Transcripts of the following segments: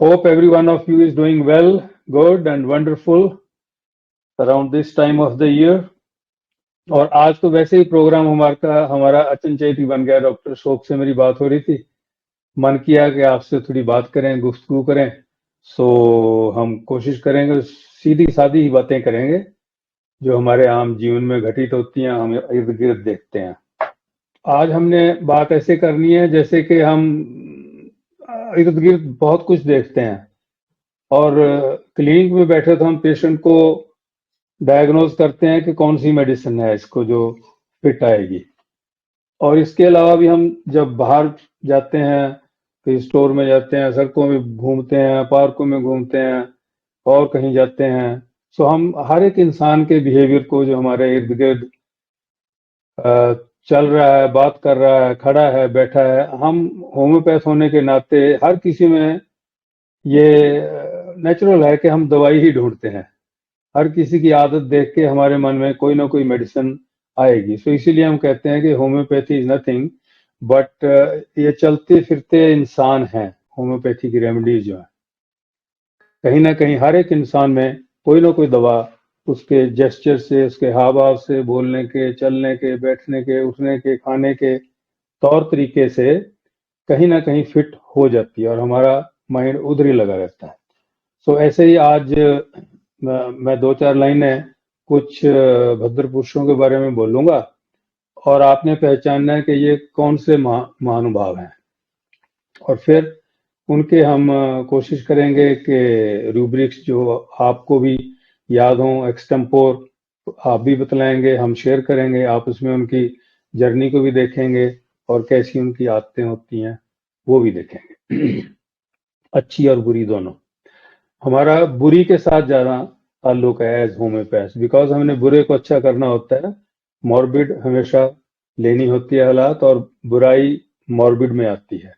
Hope every one of you is doing well, good and wonderful around this time of the year. और आज तो वैसे ही programme हमारा अचनचेत ही बन गया। डॉक्टर शोक से मेरी बात हो रही थी, मन किया कि आपसे थोड़ी बात करें, गुफ्तगू करें। सो हम कोशिश करेंगे, सीधी सादी ही बातें करेंगे जो हमारे आम जीवन में घटित होती हैं, हम इर्द गिर्द देखते हैं। आज हमने बात ऐसे करनी है जैसे कि हम इर्द गिर्द बहुत कुछ देखते हैं और क्लिनिक में बैठे तो हम पेशेंट को डायग्नोज करते हैं कि कौन सी मेडिसिन है इसको जो फिट आएगी। और इसके अलावा भी हम जब बाहर जाते हैं, कहीं स्टोर में जाते हैं, सड़कों में घूमते हैं, पार्कों में घूमते हैं और कहीं जाते हैं, सो हम हर एक इंसान के बिहेवियर को जो हमारे इर्द गिर्द चल रहा है, बात कर रहा है, खड़ा है, बैठा है, हम होम्योपैथ होने के नाते हर किसी में ये नेचुरल है कि हम दवाई ही ढूंढते हैं। हर किसी की आदत देख के हमारे मन में कोई ना कोई मेडिसिन आएगी। सो इसीलिए हम कहते हैं कि होम्योपैथी इज नथिंग बट ये चलते फिरते इंसान हैं। होम्योपैथी की रेमेडीज जो है कहीं ना कहीं हर एक इंसान में कोई ना कोई दवा उसके जेस्चर से, उसके हाव भाव से, बोलने के, चलने के, बैठने के, उठने के, खाने के तौर तरीके से कहीं ना कहीं फिट हो जाती है और हमारा माइंड उधर ही लगा रहता है। सो ऐसे ही आज मैं दो चार लाइनें कुछ भद्र पुरुषों के बारे में बोलूंगा और आपने पहचानना है कि ये कौन से महानुभाव हैं और फिर उनके हम कोशिश करेंगे कि रूब्रिक्स जो आपको भी याद हो एक्सटेम्पोर आप भी बतलाएंगे, हम शेयर करेंगे, आप उसमें उनकी जर्नी को भी देखेंगे और कैसी उनकी आदतें होती हैं वो भी देखेंगे। अच्छी और बुरी दोनों। हमारा बुरी के साथ ज्यादा ताल्लुक है एज होम्योपैथ, बिकॉज हमने बुरे को अच्छा करना होता है। मॉर्बिड हमेशा लेनी होती है हालात और बुराई मॉर्बिड में आती है।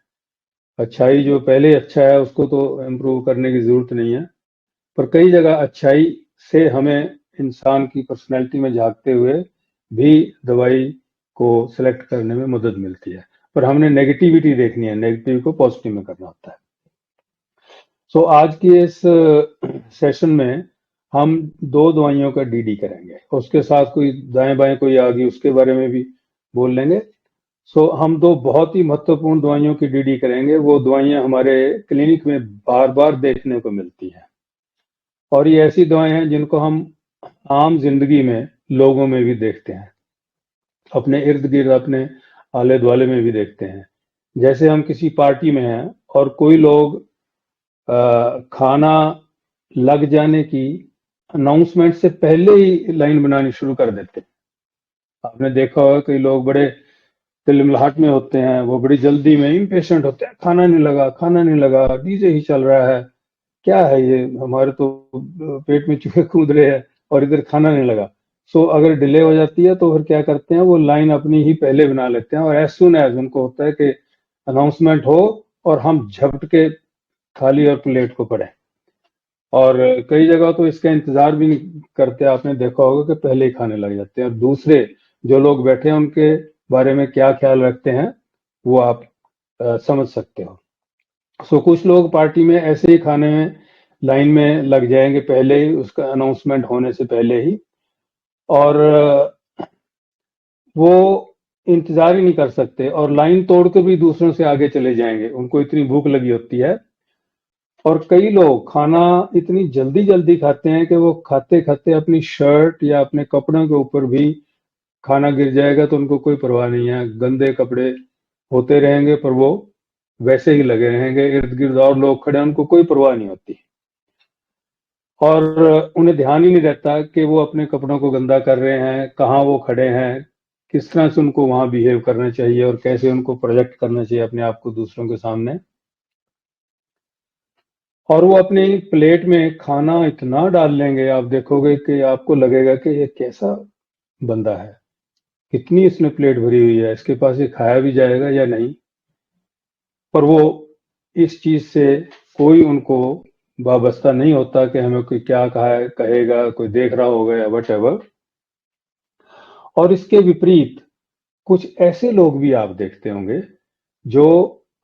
अच्छाई जो पहले अच्छा है उसको तो इम्प्रूव करने की जरूरत नहीं है, पर कई जगह अच्छाई से हमें इंसान की पर्सनैलिटी में झांकते हुए भी दवाई को सिलेक्ट करने में मदद मिलती है। पर हमने नेगेटिविटी देखनी है, नेगेटिव को पॉजिटिव में करना होता है। सो आज की इस सेशन में हम दो दवाइयों का डीडी करेंगे, उसके साथ कोई दाएं बाएं कोई आ गई उसके बारे में भी बोल लेंगे। सो हम दो बहुत ही महत्वपूर्ण दवाइयों की डीडी करेंगे। वो दवाइयां हमारे क्लिनिक में बार बार देखने को मिलती हैं और ये ऐसी दवाएं हैं जिनको हम आम जिंदगी में लोगों में भी देखते हैं, अपने इर्द गिर्द, अपने आले दुआले में भी देखते हैं। जैसे हम किसी पार्टी में हैं और कोई लोग खाना लग जाने की अनाउंसमेंट से पहले ही लाइन बनानी शुरू कर देते हैं। आपने देखा होगा कई लोग बड़े तिलमिलाहट में होते हैं, वो बड़ी जल्दी में इम्पेशेंट होते हैं, खाना नहीं लगा, खाना नहीं लगा, डीजे ही चल रहा है, क्या है ये, हमारे तो पेट में चूहे कूद रहे हैं और इधर खाना नहीं लगा। सो अगर डिले हो जाती है तो फिर क्या करते हैं, वो लाइन अपनी ही पहले बना लेते हैं और एज सुन एज उनको होता है कि अनाउंसमेंट हो और हम झपट के थाली और प्लेट को पड़े। और कई जगह तो इसका इंतजार भी नहीं करते, आपने देखा होगा कि पहले ही खाने लग जाते हैं और दूसरे जो लोग बैठे हैं उनके बारे में क्या ख्याल रखते हैं वो आप समझ सकते हो। सो कुछ लोग पार्टी में ऐसे ही खाने में लाइन में लग जाएंगे पहले ही, उसका अनाउंसमेंट होने से पहले ही, और वो इंतजार ही नहीं कर सकते और लाइन तोड़ के भी दूसरों से आगे चले जाएंगे, उनको इतनी भूख लगी होती है। और कई लोग खाना इतनी जल्दी जल्दी खाते हैं कि वो खाते खाते अपनी शर्ट या अपने कपड़ों के ऊपर भी खाना गिर जाएगा तो उनको कोई परवाह नहीं है, गंदे कपड़े होते रहेंगे पर वो वैसे ही लगे रहेंगे, इर्द गिर्द और लोग खड़े हैं उनको कोई परवाह नहीं होती और उन्हें ध्यान ही नहीं रहता कि वो अपने कपड़ों को गंदा कर रहे हैं, कहाँ वो खड़े हैं, किस तरह से उनको वहां बिहेव करना चाहिए और कैसे उनको प्रोजेक्ट करना चाहिए अपने आप को दूसरों के सामने। और वो अपनी प्लेट में खाना इतना डाल लेंगे, आप देखोगे कि आपको लगेगा कि ये कैसा बंदा है, कितनी इसने प्लेट भरी हुई है, इसके पास ये खाया भी जाएगा या नहीं। पर वो इस चीज से कोई उनको वाबस्ता नहीं होता कि हमें कोई क्या कहा है, कहेगा, कोई देख रहा होगा या वट एवर। और इसके विपरीत कुछ ऐसे लोग भी आप देखते होंगे जो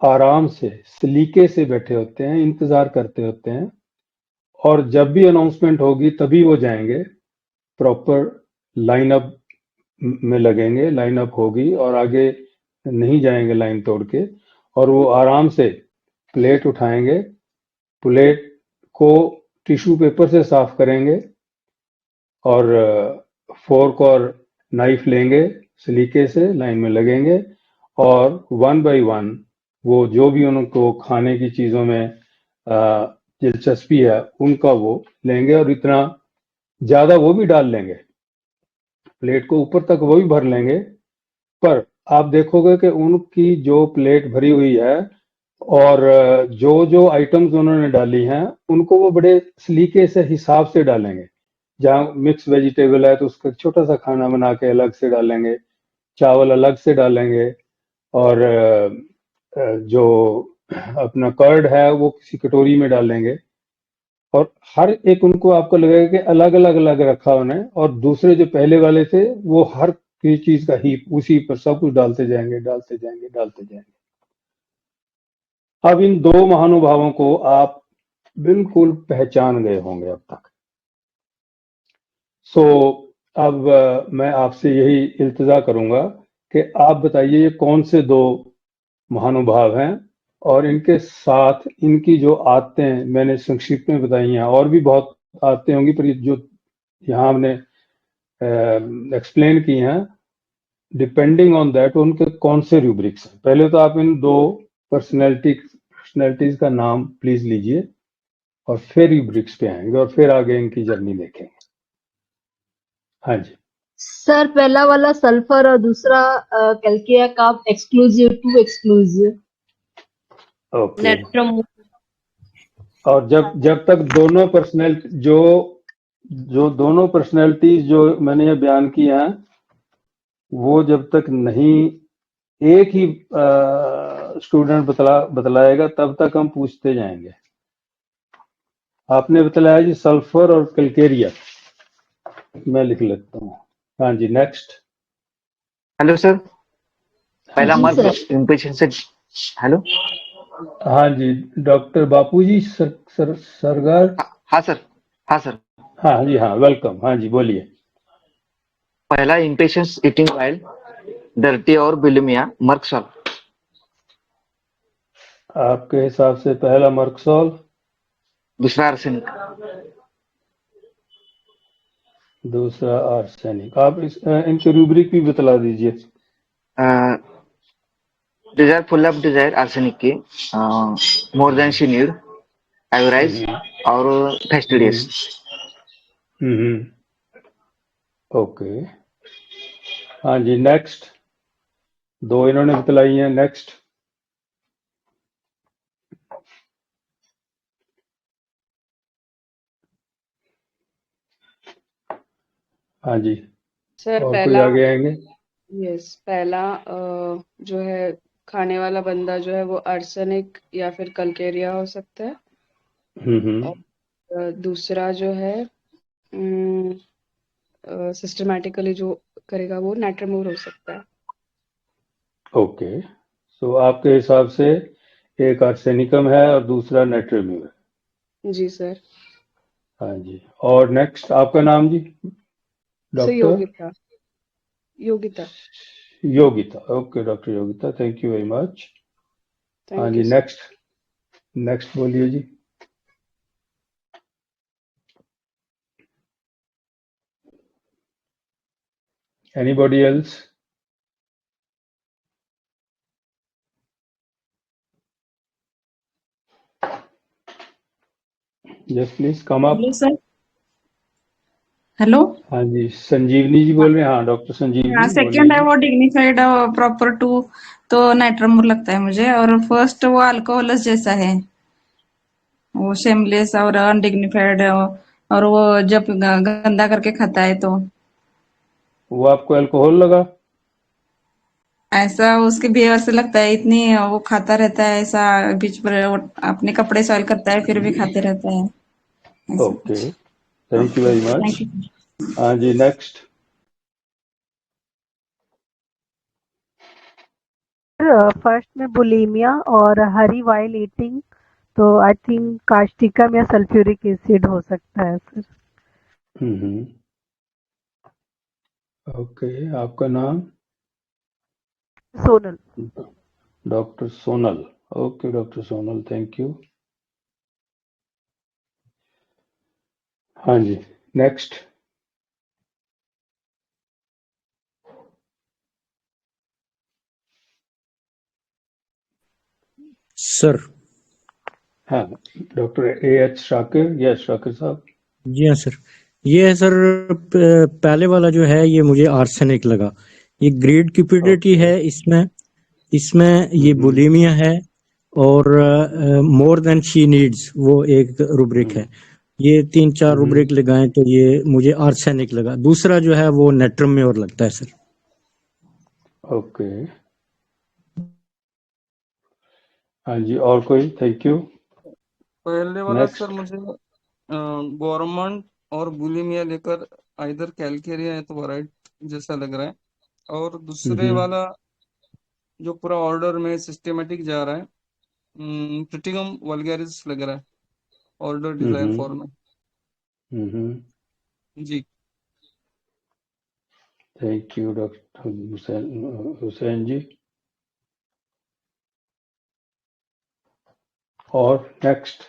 आराम से सलीके से बैठे होते हैं, इंतजार करते होते हैं, और जब भी अनाउंसमेंट होगी तभी वो जाएंगे, प्रॉपर लाइनअप में लगेंगे, लाइनअप होगी और आगे नहीं जाएंगे लाइन तोड़ के, और वो आराम से प्लेट उठाएंगे, प्लेट को टिश्यू पेपर से साफ करेंगे और फोर्क और नाइफ लेंगे, सलीके से लाइन में लगेंगे, और वन बाय वन वो जो भी उनको खाने की चीजों में दिलचस्पी है उनका वो लेंगे, और इतना ज्यादा वो भी डाल लेंगे, प्लेट को ऊपर तक वो भी भर लेंगे। पर आप देखोगे कि उनकी जो प्लेट भरी हुई है और जो जो आइटम्स उन्होंने डाली हैं उनको वो बड़े सलीके से हिसाब से डालेंगे। जहाँ मिक्स वेजिटेबल है तो उसका छोटा सा खाना बना के अलग से डालेंगे, चावल अलग से डालेंगे, और जो अपना कर्ड है वो किसी कटोरी में डालेंगे, और हर एक उनको आपको लगेगा कि अलग अलग अलग रखा उन्हें, और दूसरे जो पहले वाले थे वो हर किसी चीज का हीप उसी पर सब कुछ डालते जाएंगे, डालते जाएंगे, डालते जाएंगे। अब इन दो महानुभावों को आप बिल्कुल पहचान गए होंगे अब तक। सो अब मैं आपसे यही इल्तिजा करूंगा कि आप बताइए ये कौन से दो महानुभाव हैं, और इनके साथ इनकी जो आदतें मैंने संक्षिप्त में बताई हैं, और भी बहुत आदतें होंगी, पर ये जो यहाँ हमने एक्सप्लेन की हैं, डिपेंडिंग ऑन दैट उनके कौन से रूब्रिक्स हैं। पहले तो आप इन दो पर्सनैलिटीज का नाम प्लीज लीजिए, और फिर रूब्रिक्स पे आएंगे, और फिर आगे इनकी जर्नी देखेंगे। हाँ जी। सर पहला वाला सल्फर और दूसरा कैल्किया का exclusive to exclusive. Okay. Natrum. और जब तक दोनों पर्सनैलिटी जो दोनों पर्सनैलिटीज जो मैंने ये बयान की हैं वो जब तक नहीं एक ही स्टूडेंट बतलाएगा तब तक हम पूछते जाएंगे। आपने बतलाया जी सल्फर और कैल्केरिया, मैं लिख लेता हूँ। हाँ जी, नेक्स्ट। हेलो सर, पहला जी मर्क सर। इम्प्रेशन से। हेलो। हाँ जी, डॉक्टर बापूजी सरगार। हाँ सर। हाँ सर। हाँ जी, हाँ, वेलकम। हाँ जी, बोलिए। पहला इम्पेशंस ईटिंग वाइल डर्टी और बुलिमिया मर्कसॉल। आपके हिसाब से पहला मर्कसॉल, दूसरा आर्सेनिक। दूसरा आर्सेनिक। आप इनके रूब्रिक भी बतला दीजिए। Desire full of desire arsenic की more than she need average और फेस्टिडियस। ओके। हाँ जी, नेक्स्ट। दो इन्होंने बतलाई हैं, नेक्स्ट। हाँ जी, सर और कोई पहला, आगे आएंगे? यस, पहला जो है खाने वाला बंदा जो है वो आर्सेनिक या फिर कल्केरिया हो सकता है। और दूसरा जो है सिस्टमैटिकली जो करेगा वो नाइट्रोमोर हो सकता है। ओके। सो आपके हिसाब से एक आर्सेनिकम है और दूसरा नाइट्रोम्यूर है। जी सर। हाँ जी, और नेक्स्ट आपका नाम जी? Sir doctor Yogita. Yogita. Yogita. Okay doctor Yogita, thank you very much. हाँ थैंक जी, यू सर। नेक्स्ट। नेक्स्ट बोलिए जी। Anybody else? Yes please come up. Hello sir. Hello. हाँ जी, संजीवनी जी बोल रहे हैं? हाँ, डॉक्टर संजीवनी हाँ, बोलिए सेकंड है जी। वो डिग्निफाइड प्रॉपर टू, तो नाइट्रोमोर लगता है मुझे। और फर्स्ट वो अल्कोहलस जैसा है, वो शेमलेस और अनडिग्निफाइड, और वो जब गंदा करके खाता है तो वो आपको अल्कोहल लगा? ऐसा उसके बिहेवियर से लगता है। इतनी वो खाता रहता है ऐसा, बीच पर वो अपने कपड़े सॉइल करता है फिर भी खाते रहता है, ऐसा ओके, कुछ। Thank you okay, very much. Thank you. हाँ जी, नेक्स्ट। फर्स्ट में बुलीमिया और हरी वाइल ईटिंग, तो आई थिंक कास्टिकम या सल्फ्यूरिक एसिड हो सकता है सर। ओके, आपका नाम? Sonal. Doctor Sonal. Okay doctor Sonal, thank you. हाँ जी, नेक्स्ट। सर। हाँ, doctor A.H. Shakir. Yes Shakir साहब। जी हाँ सर, ये है सर पहले वाला जो है ये मुझे आर्सेनिक लगा। ये ग्रेड क्यूपिडिटी है इसमें ये बुलीमिया है और मोर देन शी नीड्स वो एक रुब्रिक है। ये 3-4 रुब्रिक लगाएं तो ये मुझे आर्सेनिक लगा। दूसरा जो है वो नेट्रम में और लगता है सर। ओके, हाँ जी, और कोई? Thank you. पहले वाला नेक्स्ट। सर मुझे गवर्नमेंट और बुलिमिया लेकर आइदर कैलकेरिया या तो वराइट जैसा लग रहा है, और दूसरे वाला जो पूरा ऑर्डर में सिस्टेमेटिक जा रहा है ट्रिटिगम वल्गैरिस लग रहा है ऑर्डर डिजायर फॉर्म में। जी thank you doctor Hussain ji. और next.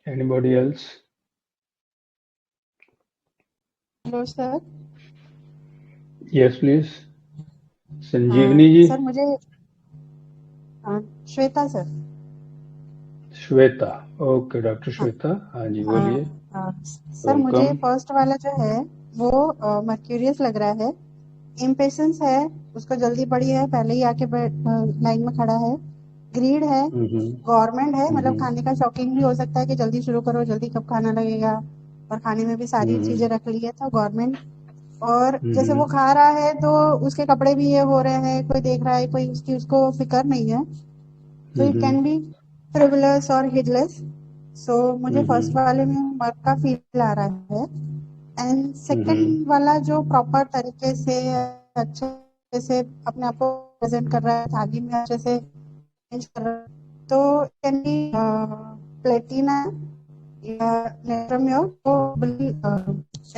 Anybody else? Hello sir. Yes, please. Sanjivani ji. Sir मुझे Shweta sir. Shweta. Okay doctor Shweta, हाँ जी बोलिए। सर मुझे वेलकम। फर्स्ट वाला जो है वो मर्क्यूरियस लग रहा है। इम्पेशेंस है, उसको जल्दी पड़ी है, पहले ही आके लाइन में खड़ा है। ग्रीड है, गवर्नमेंट है, मतलब खाने का शौकीन भी हो सकता है कि जल्दी शुरू करो, जल्दी कब खाना लगेगा, और खाने में भी सारी चीजें रख ली है तो गवर्नमेंट। और जैसे वो खा रहा है तो उसके कपड़े भी ये हो रहे हैं, कोई देख रहा है, कोई उसको फिक्र नहीं है, तो इट कैन बी फ्रिवलस और हिडलेस। सो मुझे फर्स्ट वाले में मर्क का फील आ रहा है। एंड सेकंड वाला जो प्रॉपर तरीके से अच्छे से अपने आप को प्रेजेंट कर रहा है, थाली में अच्छे से arrange कर रहा है, तो कैन बी प्लेटिना या नेट्रम्योर, तो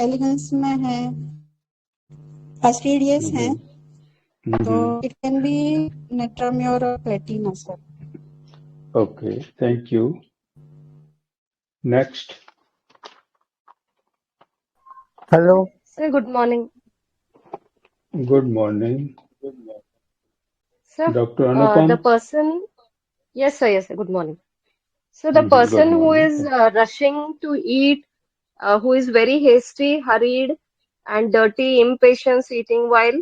एलिगेंस में है, फास्टिडियस है, तो इट कैन बी नेट्रम्योर और Platina sir. Okay, thank you. Next. Hello Sir, good morning. Good morning. Sir, doctor Anupam. the person, yes, sir, good morning. So the good person who is morning. rushing to eat, who is very hasty, hurried, and dirty, impatient eating while,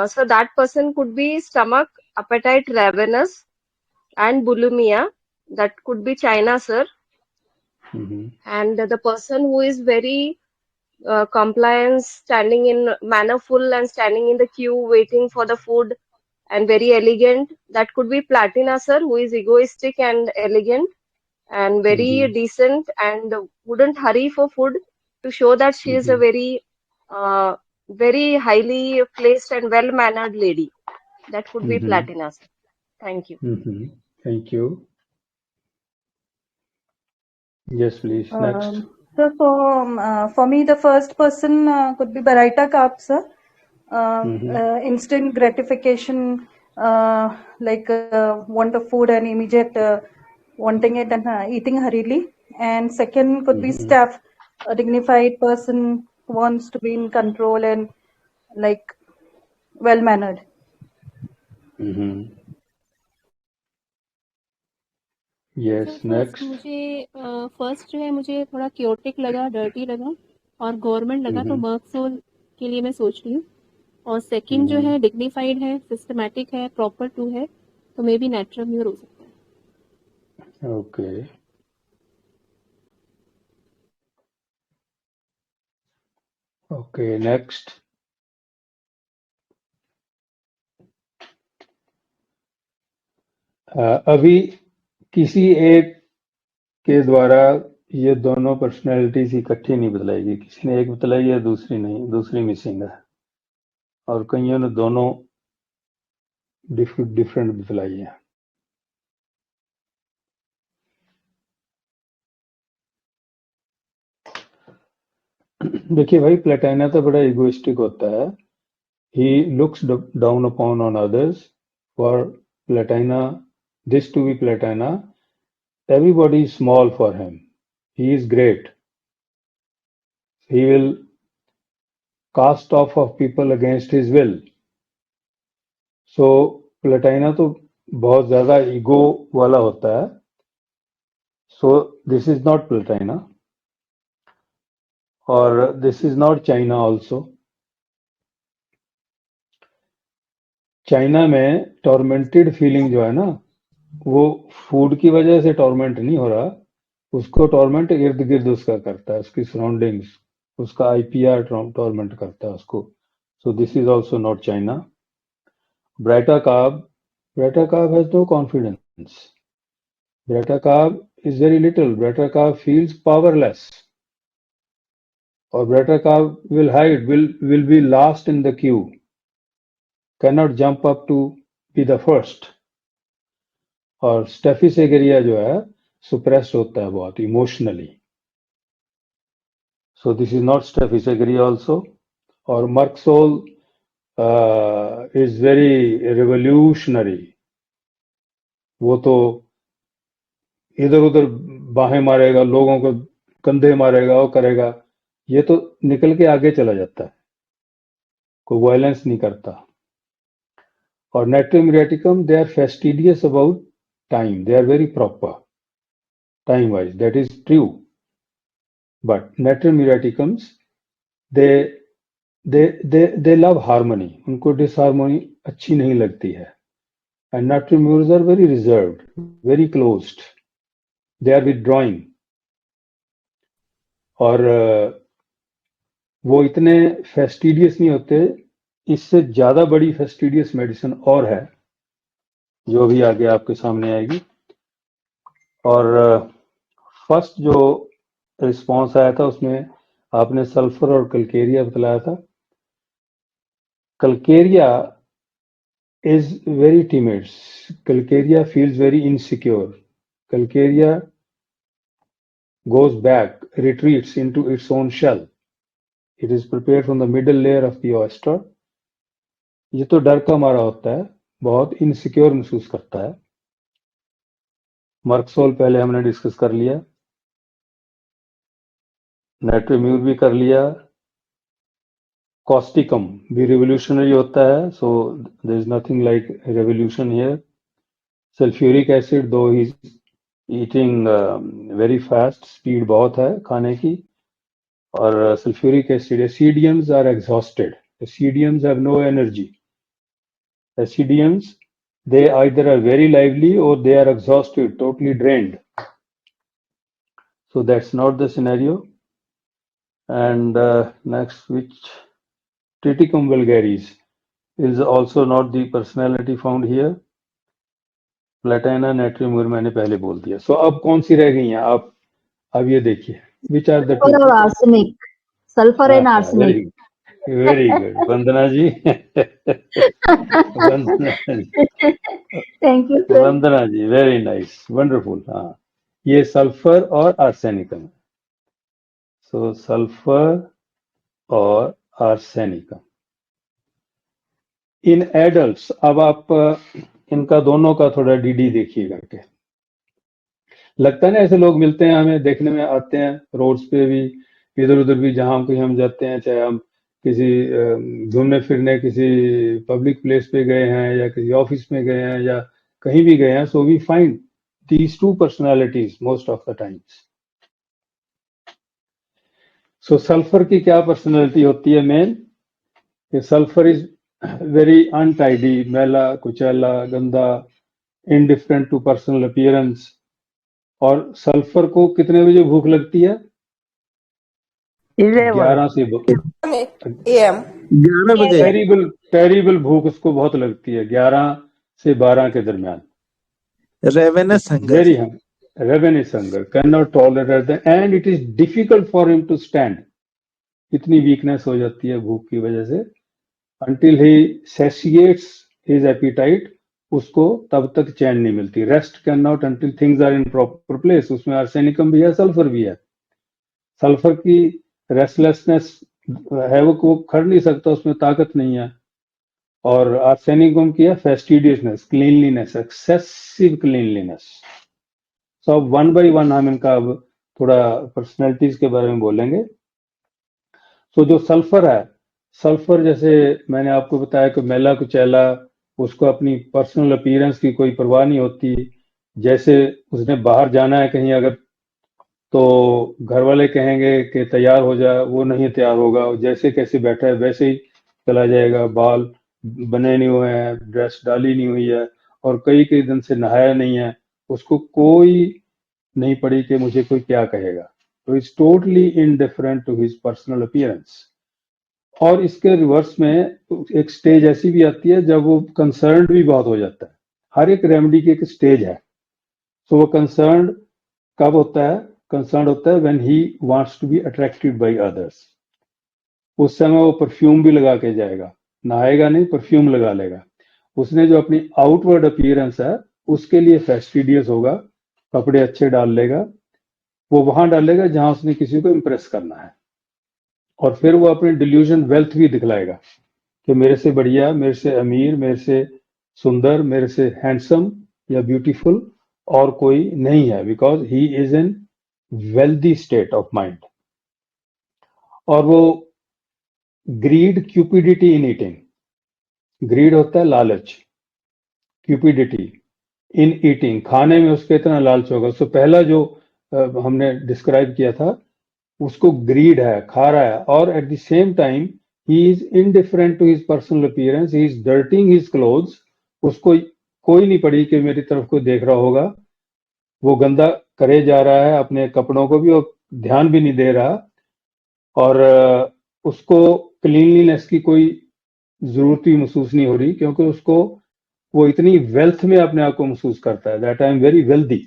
so that person could be stomach, appetite, ravenous, and bulimia. That could be China, sir. And the person who is very compliance, standing in mannerful and standing in the queue, waiting for the food and very elegant. That could be Platina, sir, who is egoistic and elegant and very decent and wouldn't hurry for food to show that she is a very highly placed and well mannered lady. That could be Platina, sir. Thank you. Thank you. Yes please, next. So for me, the first person could be Baraita Kaap, sir. Instant gratification, like want the food and immediate wanting it and eating hurriedly. And second could be staff, a dignified person who wants to be in control and like well mannered. Yes first next. मुझे first जो है मुझे थोड़ा chaotic लगा, dirty लगा, और government लगा, तो मर्कसोल के लिए मैं सोच रही हूँ। और सेकंड जो है डिग्निफाइड है, सिस्टमैटिक है, प्रॉपर टू है, तो मे बी नेट्रम्योर हो सकता है। Okay, okay next. अभी किसी एक के द्वारा ये दोनों पर्सनैलिटीज इकट्ठी नहीं बतलाएगी, किसी ने एक बतलाई है, दूसरी नहीं, दूसरी मिसिंग है, और कईयों ने दोनों डिफरेंट बतलाई है। देखिए भाई, प्लेटाइना तो बड़ा इगोइस्टिक होता है। He looks down upon on others. For Platina, this to be Platina, everybody is small for him. He is great. He will cast off of people against his will. So Platina तो बहुत ज्यादा ego वाला होता है। So this is not Platina, और this is not China also. China में tormented feeling जो है ना, वो फूड की वजह से टॉर्मेंट नहीं हो रहा, उसको टॉर्मेंट इर्द गिर्द उसका करता है, उसकी सराउंडिंग्स, उसका आईपीआर टॉर्मेंट करता है उसको। So this is also not China. Baryta carb has no confidence. Baryta carb is very little. Baryta carb feels powerless, और baryta carb will hide, will be last in the queue, cannot jump up to be the first। और स्टेफिसेगरिया जो है सुप्रेस्ड होता है बहुत emotionally. So this is not staphysagria also. और mercsol is very revolutionary. वो तो इधर उधर बाहें मारेगा, लोगों को कंधे मारेगा, वो करेगा, ये तो निकल के आगे चला जाता है, कोई वायलेंस नहीं करता। और Natrium muriaticum, they are fastidious about time. They are very proper time wise. That is true. But Natrium muriaticums, they love harmony. उनको disharmony अच्छी नहीं लगती है। And Natrium murs are very reserved, very closed. They are withdrawing. और वो इतने fastidious नहीं होते। इससे ज्यादा बड़ी फेस्टिडियस मेडिसिन और है, जो भी आगे आपके सामने आएगी। और फर्स्ट जो रिस्पांस आया था उसमें आपने सल्फर और कल्केरिया बतलाया था। Calcarea is very timid. Calcarea feels very insecure. Calcarea goes back, retreats into its own shell. It is prepared from the middle layer of the oyster. ये तो डर का मारा होता है, बहुत इनसिक्योर महसूस करता है। मर्कसोल पहले हमने डिस्कस कर लिया, नाइट्रोम्यूर भी कर लिया। कॉस्टिकम भी रिवोल्यूशनरी होता है, so there is nothing like revolution here. Sulphuric acid, दो ही ईटिंग वेरी फास्ट, स्पीड बहुत है खाने की। और sulphuric acid, acidiums are exhausted. Acidiums have no energy. Acidiums, they either are very lively or they are exhausted, totally drained. So that's not the scenario. And next, which Triticum vulgaris is also not the personality found here. Platina, Natrium mur मैंने पहले बोल दिया। So अब कौन सी रह गई हैं आप? अब ये देखिए, which are the two? Arsenic, sulfur and arsenic. Very good, Vandana ji. Vandana ji, Thank you, sir. Vandana ji, very nice, wonderful. हाँ, ये सल्फर और आर्सेनिकम। सो सल्फर और आर्सेनिकम इन एडल्ट्स। अब आप इनका दोनों का थोड़ा डीडी देखिएगा के। लगता है ना, ऐसे लोग मिलते हैं हमें, देखने में आते हैं रोड्स पे भी, इधर उधर भी, जहां कहीं हम जाते हैं, चाहे हम किसी घूमने फिरने किसी पब्लिक प्लेस पे गए हैं या किसी ऑफिस में गए हैं या कहीं भी गए हैं, so we find these two personalities most of the times. So sulphur की क्या पर्सनालिटी होती है main? Sulphur is very untidy, मैला कुचैला, गंदा, इनडिफरेंट टू पर्सनल अपीयरेंस। और सल्फर को कितने बजे भूख लगती है? 11 से 11 बजे। टेरिबल भूख उसको बहुत लगती है, 11 से 12 के दरमियान। Ravenous hunger. very ravenous hunger, cannot tolerate the, and it is difficult for him to stand. इतनी वीकनेस हो जाती है भूख की वजह से, until he satiates his appetite, उसको तब तक चैन नहीं मिलती. Rest can not until things are in proper place. उसमें आर्सेनिकम भी है, सल्फर भी है. सल्फर की रेस्टलेसनेस है, वो खड़ नहीं सकता, उसमें ताकत नहीं है. और आर्सेनिकम की है फेस्टिडियसनेस, क्लीनलीनेस, एक्सेसिव क्लीनलीनेस. सो अब वन बाई वन हम इनका अब थोड़ा पर्सनैलिटीज के बारे में बोलेंगे. सो जो सल्फर है, सल्फर जैसे मैंने आपको बताया कि मेला कुचैला, उसको अपनी पर्सनल अपीयरेंस की कोई परवाह नहीं होती. जैसे उसने बाहर जाना है कहीं अगर, तो घर वाले कहेंगे कि तैयार हो जा, वो नहीं तैयार होगा. जैसे कैसे बैठा है वैसे ही चला जाएगा. बाल बने नहीं हुए हैं, ड्रेस डाली नहीं हुई है, और कई दिन से नहाया नहीं है, उसको कोई नहीं पड़ी कि मुझे कोई क्या कहेगा. तो it's totally indifferent to his personal appearance. और इसके रिवर्स में एक स्टेज ऐसी भी आती है जब वो कंसर्न भी बहुत हो जाता है. हर एक रेमेडी की एक स्टेज है. तो वो कंसर्न कब होता है? कंसर्न होता है when he wants to be attracted by others. उस समय वो परफ्यूम भी लगा के जाएगा, नहाएगा नहीं, परफ्यूम लगा लेगा. उसने जो अपनी आउटवर्ड अपीयरेंस है उसके लिए फेस्टिडियस होगा, कपड़े अच्छे डाल लेगा. वो वहां डालेगा जहां उसने किसी को इम्प्रेस करना है. और फिर वो अपने डिल्यूजन वेल्थ भी दिखलाएगा कि मेरे से बढ़िया, मेरे से अमीर, मेरे से सुंदर, मेरे से हैंडसम या ब्यूटीफुल और कोई नहीं है, because he is in wealthy state of mind. और वो greed, cupidity in eating. Greed होता है लालच, क्यूपिडिटी इन ईटिंग, खाने में उसके इतना लालच होगा. उससे पहला जो हमने डिस्क्राइब किया था उसको ग्रीड है, खा रहा है. और at the same time he is indifferent to his personal appearance, he is dirting his clothes. उसको कोई नहीं पड़ी कि मेरी तरफ कोई देख रहा होगा. वो गंदा करे जा रहा है अपने कपड़ों को भी, और ध्यान भी नहीं दे रहा. और उसको क्लीनलीनेस की कोई जरूरत भी महसूस नहीं हो रही, क्योंकि उसको वो इतनी वेल्थ में अपने आप को महसूस करता है, that I am very wealthy.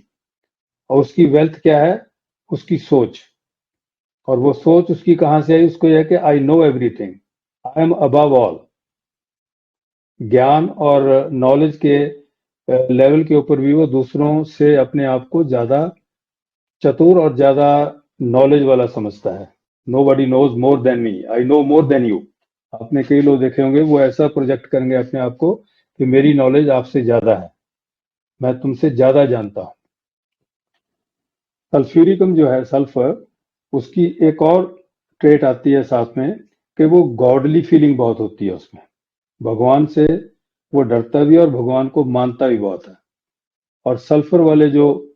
और उसकी वेल्थ क्या है? उसकी सोच. और वो सोच उसकी कहां से आई? उसको यह है कि I know everything, I am above all. ज्ञान और नॉलेज के लेवल के ऊपर भी वो दूसरों से अपने आप को ज्यादा चतुर और ज्यादा नॉलेज वाला समझता है. Nobody knows more than me, I know more than you. आपने कई लोग देखे होंगे वो ऐसा प्रोजेक्ट करेंगे अपने आप को कि मेरी नॉलेज आपसे ज्यादा है, मैं तुमसे ज्यादा जानता हूं. सल्फ्यूरिकम जो है, सल्फर, उसकी एक और ट्रेट आती है साथ में कि वो गॉडली फीलिंग बहुत होती है उसमें. भगवान से वो डरता भी है और भगवान को मानता भी बहुत है. और सल्फर वाले जो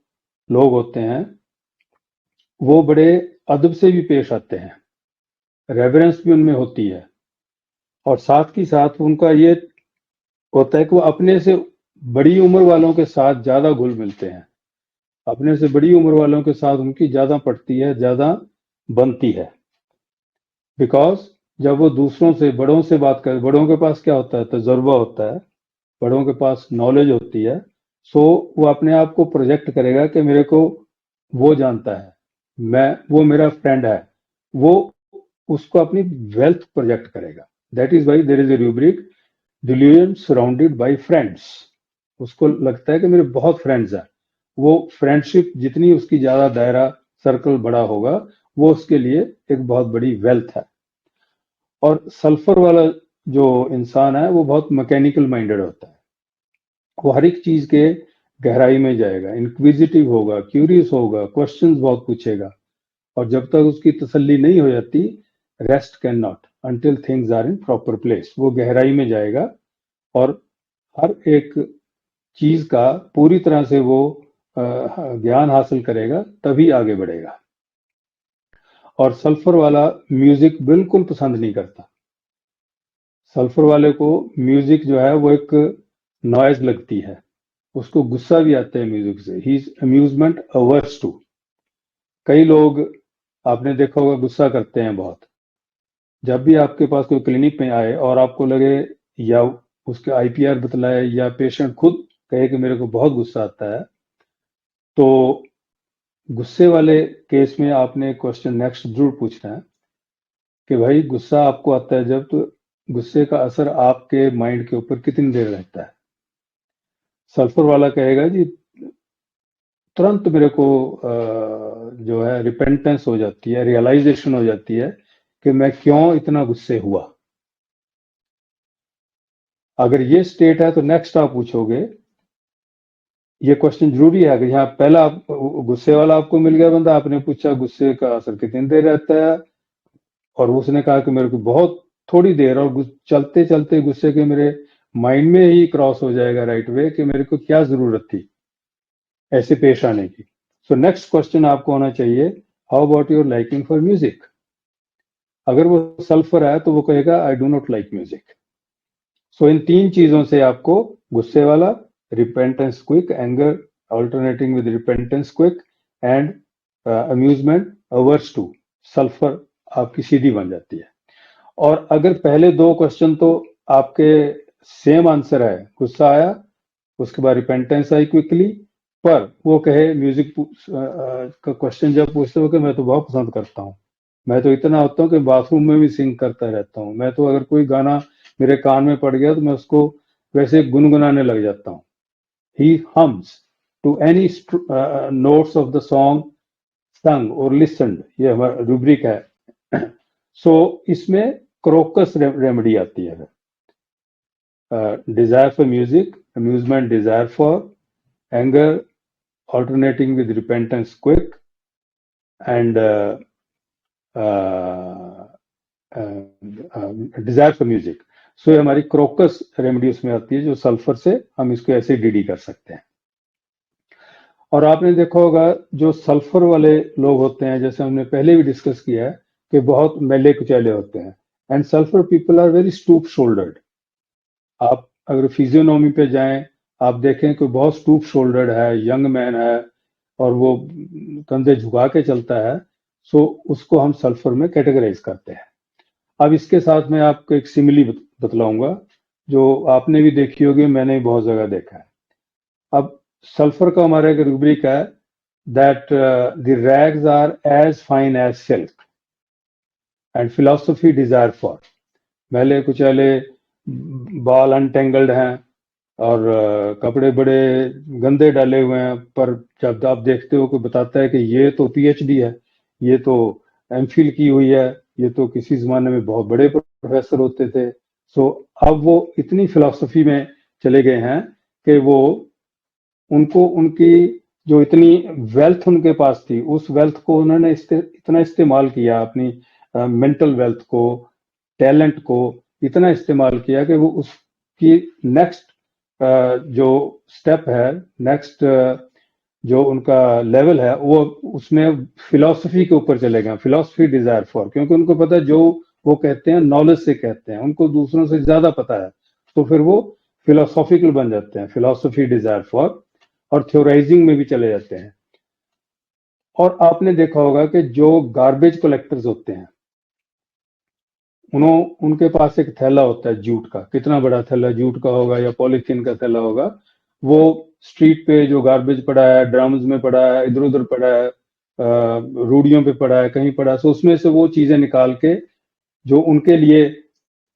लोग होते हैं वो बड़े अदब से भी पेश आते हैं, रेवरेंस भी उनमें होती है. और साथ ही साथ उनका ये होता है कि वो अपने से बड़ी उम्र वालों के साथ ज्यादा घुल मिलते हैं. अपने से बड़ी उम्र वालों के साथ उनकी ज्यादा पड़ती है, ज्यादा बनती है. बिकॉज जब वो दूसरों से, बड़ों से बात कर, बड़ों के पास क्या होता है? तजुर्बा होता है, बड़ों के पास नॉलेज होती है. सो वो अपने आप को प्रोजेक्ट करेगा कि मेरे को वो जानता है, वो मेरा फ्रेंड है. वो उसको अपनी वेल्थ प्रोजेक्ट करेगा. That is why there is a rubric, delusion surrounded by friends. उसको लगता है कि मेरे बहुत फ्रेंड्स हैं. वो फ्रेंडशिप जितनी उसकी ज्यादा दायरा, सर्कल बड़ा होगा, वो उसके लिए एक बहुत बड़ी वेल्थ है. और सल्फर वाला जो इंसान है वो बहुत मैकेनिकल माइंडेड होता है. वो हर एक चीज के गहराई में जाएगा, इंक्विजिटिव होगा, क्यूरियस होगा, क्वेश्चंस बहुत पूछेगा. और जब तक उसकी तसल्ली नहीं हो जाती, rest can not until things are in proper place. वो गहराई में जाएगा और हर एक चीज का पूरी तरह से वो ज्ञान हासिल करेगा, तभी आगे बढ़ेगा. और सल्फर वाला म्यूजिक बिल्कुल पसंद नहीं करता. सल्फर वाले को म्यूजिक जो है वो एक नॉइज लगती है, उसको गुस्सा भी आता है म्यूजिक से. He is amusement hours too. कई लोग आपने देखा होगा गुस्सा करते हैं बहुत. जब भी आपके पास कोई क्लिनिक में आए और आपको लगे या उसके आईपीआर बतलाए या पेशेंट खुद कहे कि मेरे को बहुत गुस्सा आता है, तो गुस्से वाले केस में आपने क्वेश्चन नेक्स्ट जरूर पूछना है कि भाई गुस्सा आपको आता है जब, तो गुस्से का असर आपके माइंड के ऊपर कितनी देर रहता है। सल्फर वाला कहेगा जी तुरंत मेरे को जो है रिपेंटेंस हो जाती है, रियलाइजेशन हो जाती है कि मैं क्यों इतना गुस्से हुआ। अगर ये स्टेट है तो नेक्स्ट आप पूछोगे, ये क्वेश्चन जरूरी है। अगर यहाँ पहला गुस्से वाला आपको मिल गया बंदा, आपने पूछा गुस्से का असर कितनी देर रहता है, और उसने कहा कि मेरे को बहुत थोड़ी देर, और चलते चलते गुस्से के मेरे माइंड में ही क्रॉस हो जाएगा राइट वे कि मेरे को क्या जरूरत थी ऐसे पेश आने की। सो नेक्स्ट क्वेश्चन आपको होना चाहिए, how about your liking for music. अगर वो सल्फर है तो वो कहेगा I do not like music. So इन 3 चीजों से आपको गुस्से वाला, repentance quick, anger alternating with repentance quick, and amusement hours to sulphur आपकी सीधी बन जाती है। और अगर पहले 2 क्वेश्चन तो आपके सेम आंसर है, गुस्सा आया उसके बाद रिपेंटेंस आई क्विकली, पर वो कहे म्यूजिक का क्वेश्चन जब पूछते हो कि मैं तो बहुत पसंद करता हूँ, मैं तो इतना होता हूँ कि बाथरूम में भी सिंग करता रहता हूँ, मैं तो अगर कोई गाना मेरे कान में पड़ गया तो मैं उसको वैसे गुनगुनाने लग जाता हूँ। He hums to any notes of the song sung और listened, ये हमारा रूब्रिक है। सो इसमें क्रोकस रेमेडी आती है। Desire for music, amusement desire for, anger alternating with repentance quick, and desire for music. सो ये हमारी क्रोकस रेमेडी उसमें आती है, जो सल्फर से हम इसको ऐसे डीडी कर सकते हैं। और आपने देखा होगा जो सल्फर वाले लोग होते हैं, जैसे हमने पहले भी डिस्कस किया है कि बहुत मैले कुचैले होते हैं, and sulphur people are very stoop shouldered. आप अगर फिजियोनॉमी पे जाएं, आप देखें कि बहुत स्टूप शोल्डर्ड है, यंग मैन है, और वो कंधे झुका के चलता है, सो उसको हम सल्फर में कैटेगराइज करते हैं। अब इसके साथ मैं आपको एक सिमिली बतलाऊंगा जो आपने भी देखी होगी, मैंने भी बहुत जगह देखा है। अब सल्फर का हमारा एक रूब्रिक है that the rags are as fine as silk and philosophy desire for. मैले कुचैले, बाल अनटेंगल्ड हैं, और कपड़े बड़े गंदे डाले हुए हैं, पर जब आप देखते हो कोई बताता है कि ये तो पीएचडी है, ये तो एमफिल की हुई है, ये तो किसी जमाने में बहुत बड़े प्रोफेसर होते थे। सो अब वो इतनी फिलॉसफी में चले गए हैं कि वो उनको उनकी जो इतनी वेल्थ उनके पास थी, उस वेल्थ को उन्होंने इतना इस्तेमाल किया, अपनी मेंटल वेल्थ को, टैलेंट को इतना इस्तेमाल किया कि वो उसकी नेक्स्ट जो स्टेप है, नेक्स्ट जो उनका लेवल है, वो उसमें फिलॉसफी के ऊपर चले गए, फिलॉसफी डिजायर फॉर। क्योंकि उनको पता जो वो कहते हैं नॉलेज से कहते हैं, उनको दूसरों से ज्यादा पता है, तो फिर वो फिलोसॉफिकल बन जाते हैं, फिलॉसफी डिजायर फॉर, और थ्योराइजिंग में भी चले जाते हैं। और आपने देखा होगा कि जो गार्बेज कलेक्टर्स होते हैं, उनके पास एक थैला होता है जूट का, कितना बड़ा थैला जूट का होगा या पॉलीथीन का थैला होगा, वो स्ट्रीट पे जो गार्बेज पड़ा है, ड्रम्स में पड़ा है, इधर उधर पड़ा है, रूढ़ियों पे पड़ा है, कहीं पड़ा है, तो उसमें से वो चीजें निकाल के, जो उनके लिए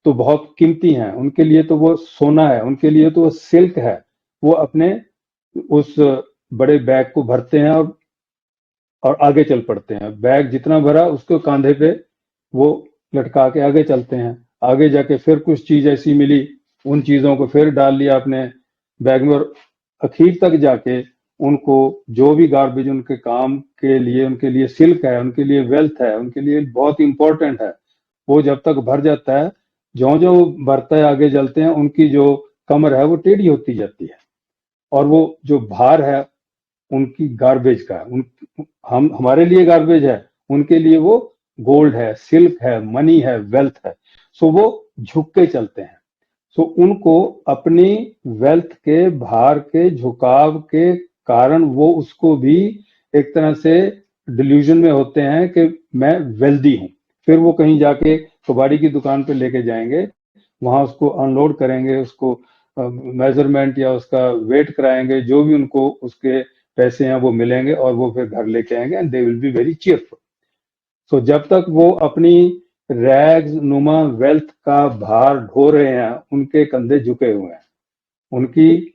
तो बहुत कीमती हैं, उनके लिए तो वो सोना है, उनके लिए तो वो सिल्क है, वो अपने उस बड़े बैग को भरते हैं और आगे चल पड़ते हैं। बैग जितना भरा उसको कांधे पे वो लटका के आगे चलते हैं। आगे जाके फिर कुछ चीज ऐसी मिली, उन चीजों को फिर डाल लिया अपने बैग में, और आखिर तक जाके उनको जो भी गार्बेज उनके काम के लिए, उनके लिए सिल्क है, उनके लिए वेल्थ है, उनके लिए बहुत इंपॉर्टेंट है, वो जब तक भर जाता है, जो जो भरता है आगे चलते हैं, उनकी जो कमर है वो टेढ़ी होती जाती है, और वो जो भार है उनकी गार्बेज का, हम हमारे लिए गार्बेज है, उनके लिए वो गोल्ड है, सिल्क है, मनी है, वेल्थ है। सो वो झुक के चलते हैं। सो उनको अपनी वेल्थ के भार के झुकाव के कारण वो उसको भी एक तरह से डिल्यूजन में होते हैं कि मैं वेल्दी हूं। फिर वो कहीं जाके कबाड़ी की दुकान पे लेके जाएंगे, वहां उसको अनलोड करेंगे, उसको मेजरमेंट या उसका वेट कराएंगे, जो भी उनको उसके पैसे हैं वो मिलेंगे और वो फिर घर लेके आएंगे and they will be very cheerful. So जब तक वो अपनी रैग्स नुमा वेल्थ का भार ढो रहे हैं, उनके कंधे झुके हुए हैं, उनकी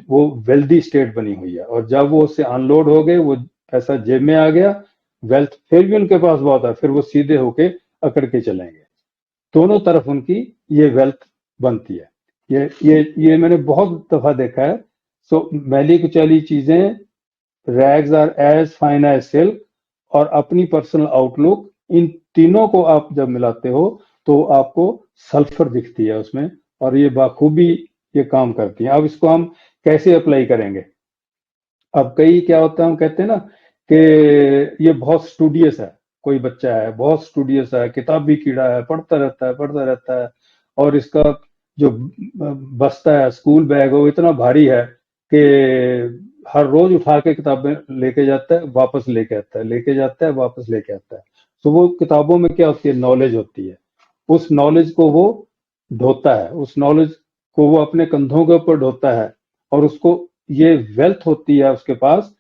वो वेल्दी स्टेट बनी हुई है, और जब वो उससे अनलोड हो गए, वो पैसा जेब में आ गया, वेल्थ फिर भी उनके पास बहुत है, फिर वो सीधे होके अकड़ के चलेंगे। दोनों तरफ उनकी ये वेल्थ बनती है। ये मैंने बहुत दफा देखा है। सो मैली कुचैली चीजें, rags are as fine as silk, और अपनी पर्सनल आउटलुक, इन तीनों को आप जब मिलाते हो तो आपको सल्फर दिखती है उसमें, और ये बाखूबी ये काम करती है। अब इसको हम कैसे अप्लाई करेंगे? अब कई क्या होता है, हम कहते हैं ना कि ये बहुत स्टूडियस है, कोई बच्चा है बहुत स्टूडियस है, किताबी कीड़ा है, पढ़ता रहता है, और इसका जो बस्ता है, स्कूल बैग, वो इतना भारी है कि हर रोज उठा के किताबें लेके जाता है, वापस लेके आता है, लेके जाता है, वापस लेके आता है। तो वो किताबों में क्या होती है? नॉलेज होती है। उस नॉलेज को वो ढोता है, उस नॉलेज को वो अपने कंधों के ऊपर ढोता है, और उसको ये वेल्थ होती है उसके पास,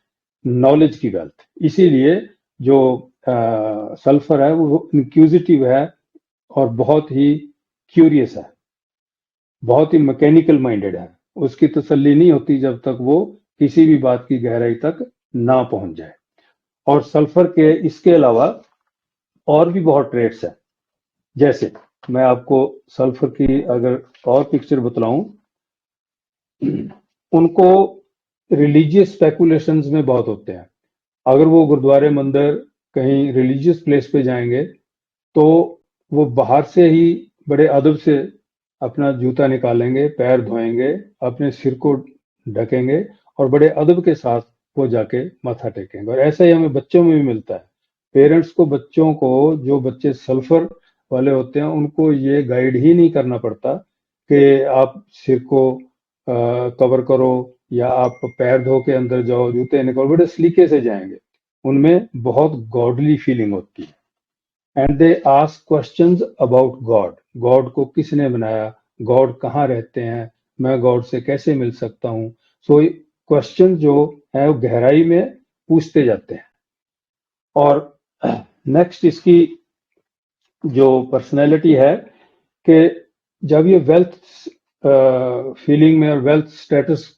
नॉलेज की वेल्थ। इसीलिए जो सल्फर है वो इंक्यूजिटिव है और बहुत ही क्यूरियस है, बहुत ही मैकेनिकल माइंडेड है। उसकी तसल्ली नहीं होती जब तक वो किसी भी बात की गहराई तक ना पहुंच जाए। और सल्फर के इसके अलावा और भी बहुत ट्रेट्स हैं। जैसे मैं आपको सल्फर की अगर और पिक्चर बतलाऊं, उनको रिलीजियस स्पेकुलेशंस में बहुत होते हैं। अगर वो गुरुद्वारे, मंदिर, कहीं रिलीजियस प्लेस पे जाएंगे तो वो बाहर से ही बड़े अदब से अपना जूता निकालेंगे, पैर धोएंगे, अपने सिर को ढकेंगे, और बड़े अदब के साथ वो जाके माथा टेकेंगे। और ऐसा ही हमें बच्चों में भी मिलता है। पेरेंट्स को बच्चों को, जो बच्चे सल्फर वाले होते हैं, उनको ये गाइड ही नहीं करना पड़ता कि आप सिर को कवर करो या आप पैर धो के अंदर जाओ, जूते निकालो, बड़े सलीके से जाएंगे। उनमें बहुत गॉडली फीलिंग होती है। And they ask questions about God. God को किसने बनाया, गॉड कहाँ रहते हैं, मैं गॉड से कैसे मिल सकता हूँ। सो क्वेश्चन जो है वो गहराई में पूछते जाते हैं। और नेक्स्ट इसकी जो पर्सनैलिटी है कि जब ये वेल्थ फीलिंग में और वेल्थ स्टेटस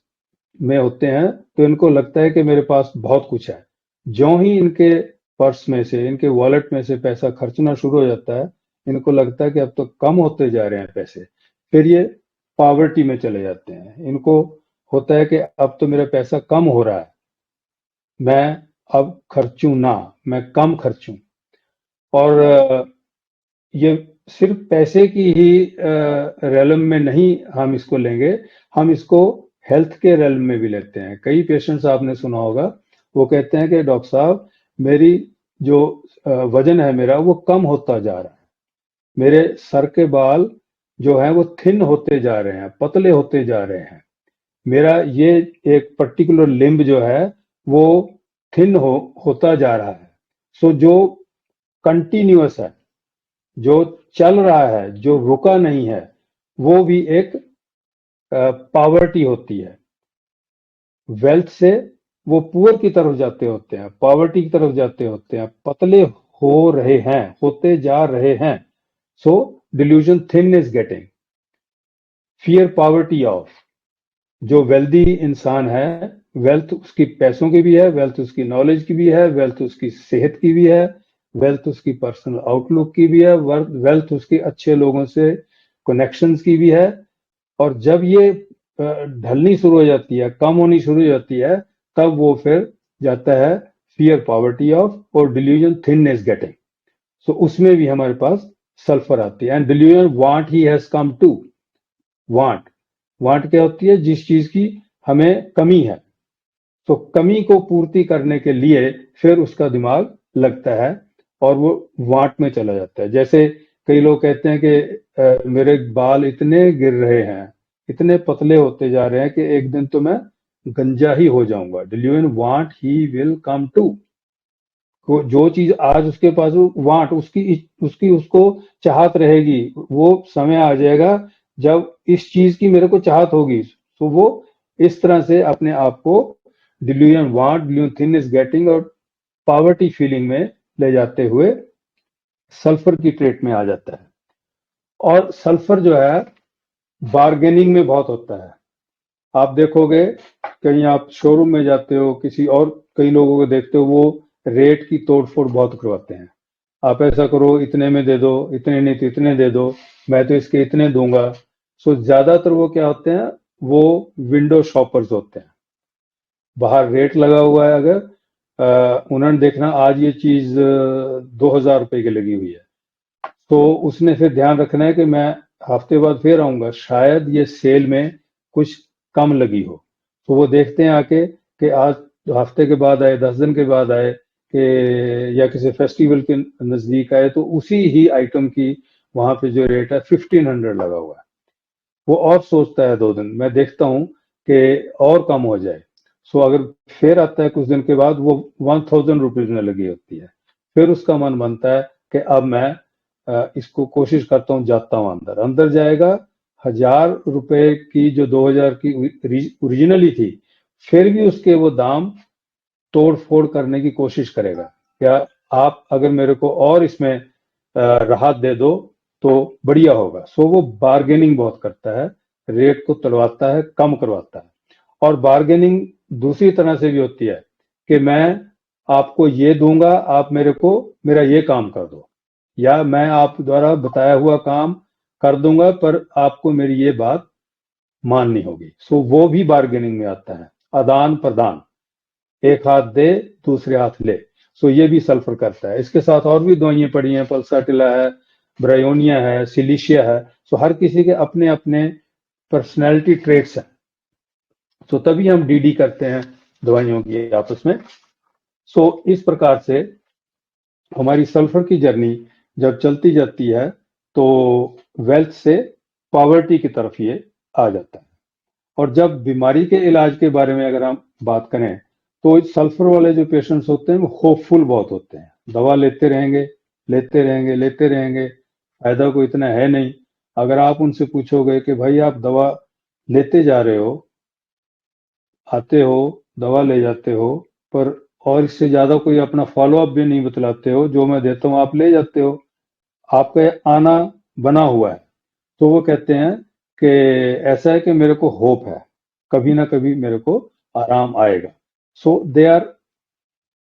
में होते हैं तो इनको लगता है कि मेरे पास बहुत कुछ है। जो ही इनके पर्स में से, इनके वॉलेट में से पैसा खर्चना शुरू हो जाता है, इनको लगता है कि अब तो कम होते जा रहे हैं पैसे, फिर ये पॉवर्टी में चले जाते हैं। इनको होता है कि अब तो मेरा पैसा कम हो रहा है, मैं अब खर्चूं ना, मैं कम खर्चूं। और ये सिर्फ पैसे की ही रेलम में नहीं हम इसको लेंगे, हम इसको हेल्थ के रेलम में भी लेते हैं। कई पेशेंट्स आपने सुना होगा, वो कहते हैं कि डॉक्टर साहब मेरी जो वजन है मेरा वो कम होता जा रहा है, मेरे सर के बाल जो है वो थिन होते जा रहे हैं, पतले होते जा रहे हैं, मेरा ये एक पर्टिकुलर लिम्ब जो है वो थिन होता जा रहा है। सो जो कंटिन्यूअस है, जो चल रहा है, जो रुका नहीं है, वो भी एक पॉवर्टी होती है। वेल्थ से वो पुअर की तरफ जाते होते हैं, पॉवर्टी की तरफ जाते होते हैं, पतले हो रहे हैं, होते जा रहे हैं। So delusion thin is getting, fear poverty of. जो वेल्दी इंसान है, वेल्थ उसकी पैसों की भी है, वेल्थ उसकी नॉलेज की भी है, वेल्थ उसकी सेहत की भी है, वेल्थ उसकी पर्सनल आउटलुक की भी है, वेल्थ उसकी अच्छे लोगों से कनेक्शंस की भी है। और जब ये ढलनी शुरू हो जाती है, कम होनी शुरू हो जाती है, तब वो फिर जाता है फियर पॉवर्टी ऑफ और delusion thin is getting. So उसमें भी हमारे पास सल्फर आती है। And delusion want he has come to. Want क्या होती है? जिस चीज की हमें कमी है, तो कमी को पूर्ति करने के लिए फिर उसका दिमाग लगता है और वो वांट में चला जाता है। जैसे कई लोग कहते हैं कि मेरे बाल इतने गिर रहे हैं, इतने पतले होते जा रहे हैं कि एक दिन तो मैं गंजा ही हो जाऊंगा। Delusion want he will come to. जो चीज आज उसके पास वांट, उसकी उसको चाहत रहेगी, वो समय आ जाएगा जब इस चीज की मेरे को चाहत होगी, तो वो इस तरह से अपने आप को delusion want, delusion thin is getting और पॉवर्टी फीलिंग में ले जाते हुए सल्फर की ट्रेट में आ जाता है। और सल्फर जो है बार्गेनिंग में बहुत होता है। आप देखोगे कहीं आप शोरूम में जाते हो, किसी और कई लोगों को देखते हो, वो रेट की तोड़फोड़ बहुत करवाते हैं। आप ऐसा करो, इतने में दे दो, इतने नहीं तो इतने दे दो, मैं तो इसके इतने दूंगा। सो ज्यादातर वो क्या होते हैं, वो विंडो शॉपर्स होते हैं। बाहर रेट लगा हुआ है, अगर उन्होंने देखना आज ये चीज 2000 रुपए की लगी हुई है, तो उसने फिर ध्यान रखना है कि मैं हफ्ते बाद फिर आऊंगा, शायद ये सेल में कुछ कम लगी हो। तो वो देखते हैं आके कि आज हफ्ते के बाद आए, 10 दिन के बाद आए, कि या किसी फेस्टिवल के नजदीक आए, तो उसी ही आइटम की वहां पे जो रेट है 1500 लगा हुआ है। वो और सोचता है 2 दिन, मैं देखता हूँ कि और कम हो जाए। सो अगर फिर आता है कुछ दिन के बाद, वो 1000 रुपीज में लगी होती है। फिर उसका मन बनता है कि अब मैं इसको कोशिश करता हूँ, जाता हूँ अंदर। अंदर जाएगा, 1000 रुपए की जो 2000 की ओरिजिनली थी, फिर भी उसके वो दाम तोड़ फोड़ करने की कोशिश करेगा। क्या आप अगर मेरे को और इसमें राहत दे दो तो बढ़िया होगा। सो वो बार्गेनिंग बहुत करता है, रेट को तड़वाता है, कम करवाता है। और बार्गेनिंग दूसरी तरह से भी होती है कि मैं आपको ये दूंगा, आप मेरे को मेरा ये काम कर दो, या मैं आप द्वारा बताया हुआ काम कर दूंगा पर आपको मेरी ये बात माननी होगी। सो वो भी बार्गेनिंग में आता है, आदान प्रदान, एक हाथ दे दूसरे हाथ ले। सो ये भी सल्फर करता है। इसके साथ और भी दवाइयां पड़ी हैं, पल्साटिला है, ब्रायोनिया है, सिलिशिया है। सो हर किसी के अपने अपने पर्सनैलिटी ट्रेट्स हैं। सो तभी हम डीडी करते हैं दवाइयों की आपस में। सो इस प्रकार से हमारी सल्फर की जर्नी जब चलती जाती है तो वेल्थ से पॉवर्टी की तरफ ये आ जाता है। और जब बीमारी के इलाज के बारे में अगर हम बात करें, तो सल्फर वाले जो पेशेंट्स होते हैं वो होपफुल बहुत होते हैं। दवा लेते रहेंगे, लेते रहेंगे, लेते रहेंगे, फायदा कोई इतना है नहीं। अगर आप उनसे पूछोगे कि भाई आप दवा लेते जा रहे हो, आते हो, दवा ले जाते हो, पर और इससे ज्यादा कोई अपना फॉलोअप भी नहीं बतलाते हो, जो मैं देता हूं आप ले जाते हो, आपका आना बना हुआ है, तो वो कहते हैं कि ऐसा है कि मेरे को होप है, कभी ना कभी मेरे को आराम आएगा। So they are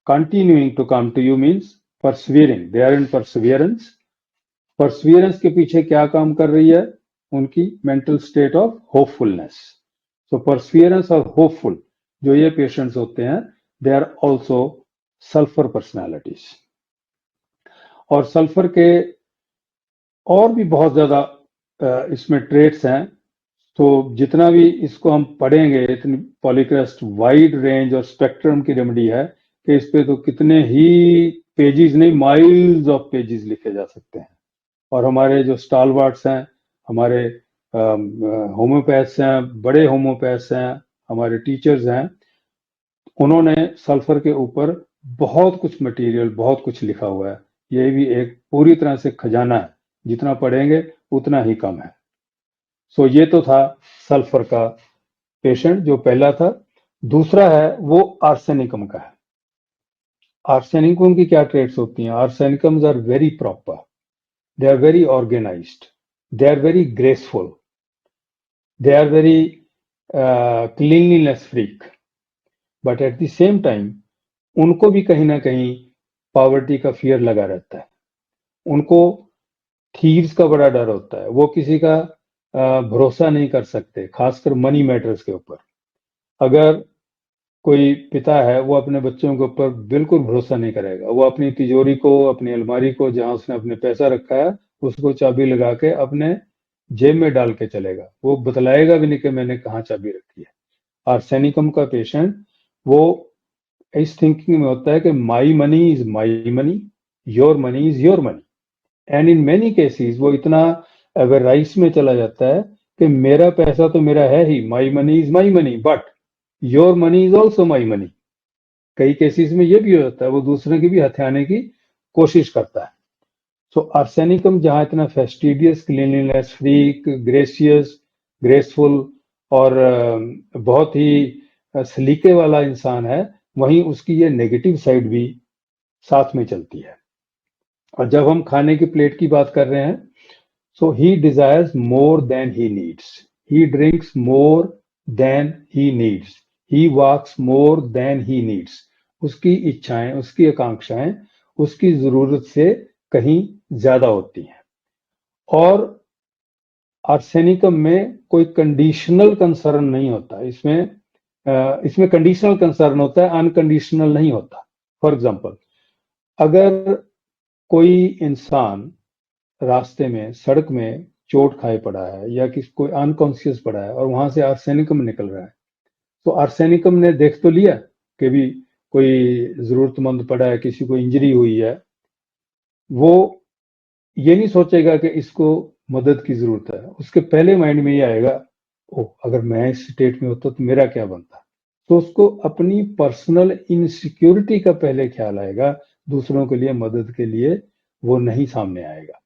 continuing to come to you, means persevering, they are in perseverance. Perseverance के पीछे क्या काम कर रही है, उनकी mental state of hopefulness. So perseverance और होपफुल जो ये पेशेंट्स होते हैं, they are also sulphur personalities. और सल्फर के और भी बहुत ज्यादा इसमें ट्रेट्स हैं। तो जितना भी इसको हम पढ़ेंगे, इतनी पॉलीक्रेस्ट वाइड रेंज और स्पेक्ट्रम की रेमेडी है कि इस पे तो कितने ही पेजेस नहीं, माइल्स ऑफ पेजेस लिखे जा सकते हैं। और हमारे जो स्टालवार्ड्स हैं, हमारे होम्योपैथ्स हैं, बड़े होम्योपैथ्स हैं, हमारे टीचर्स हैं, उन्होंने सल्फर के ऊपर बहुत कुछ मटेरियल, बहुत कुछ लिखा हुआ है। ये भी एक पूरी तरह से खजाना है, जितना पढ़ेंगे उतना ही कम है। सो ये तो था सल्फर का पेशेंट जो पहला था। दूसरा है वो आर्सेनिकम का है। आर्सेनिकम की क्या ट्रेट्स होती हैं? Arsenicums are very proper, they are very organised, they are very graceful, they are very cleanliness freak, but at the same time उनको भी कहीं ना कहीं पॉवर्टी का फियर लगा रहता है। उनको थीव्स का बड़ा डर होता है, वो किसी का भरोसा नहीं कर सकते, खासकर मनी मैटर्स के ऊपर। अगर कोई पिता है, वो अपने बच्चों के ऊपर बिल्कुल भरोसा नहीं करेगा। वो अपनी तिजोरी को, अपनी अलमारी को, जहां उसने अपने पैसा रखा है, उसको चाबी लगा के अपने जेब में डाल के चलेगा। वो बतलाएगा भी नहीं कि मैंने कहाँ चाबी रखी है। आर्सेनिकम का पेशेंट वो इस थिंकिंग में होता है कि माई money is my money, your money is your money. And in many cases वो इतना एवराइस में चला जाता है कि मेरा पैसा तो मेरा है ही, my money is my money, but your money is also my money. कई केसेस में ये भी होता है, वो दूसरे की भी हथियाने की कोशिश करता है। सो आर्सेनिकम जहाँ इतना फेस्टिडियस, क्लीनलीनेस फ्रीक, ग्रेसियस, ग्रेसफुल और बहुत ही सलीके वाला इंसान है, वहीं उसकी ये नेगेटिव साइड भी साथ में चलती है। और जब हम खाने की प्लेट की बात कर रहे हैं, so he desires more than he needs, he drinks more than he needs, he walks more than he needs. उसकी इच्छाएं, उसकी आकांक्षाएं उसकी जरूरत से कहीं ज्यादा होती हैं। और आर्सेनिकम में कोई कंडीशनल कंसर्न नहीं होता, इसमें कंडीशनल कंसर्न होता है, अनकंडीशनल नहीं होता। फॉर एग्जांपल, अगर कोई इंसान रास्ते में, सड़क में चोट खाए पड़ा है या कोई अनकॉन्शियस पड़ा है और वहां से आर्सेनिकम निकल रहा है, तो आर्सेनिकम ने देख तो लिया कि भी कोई जरूरतमंद पड़ा है, किसी को इंजरी हुई है, वो ये नहीं सोचेगा कि इसको मदद की जरूरत है। उसके पहले माइंड में ये आएगा, ओ अगर मैं इस स्टेट में होता तो मेरा क्या बनता। तो उसको अपनी पर्सनल इनसिक्योरिटी का पहले ख्याल आएगा, दूसरों के लिए मदद के लिए वो नहीं सामने आएगा।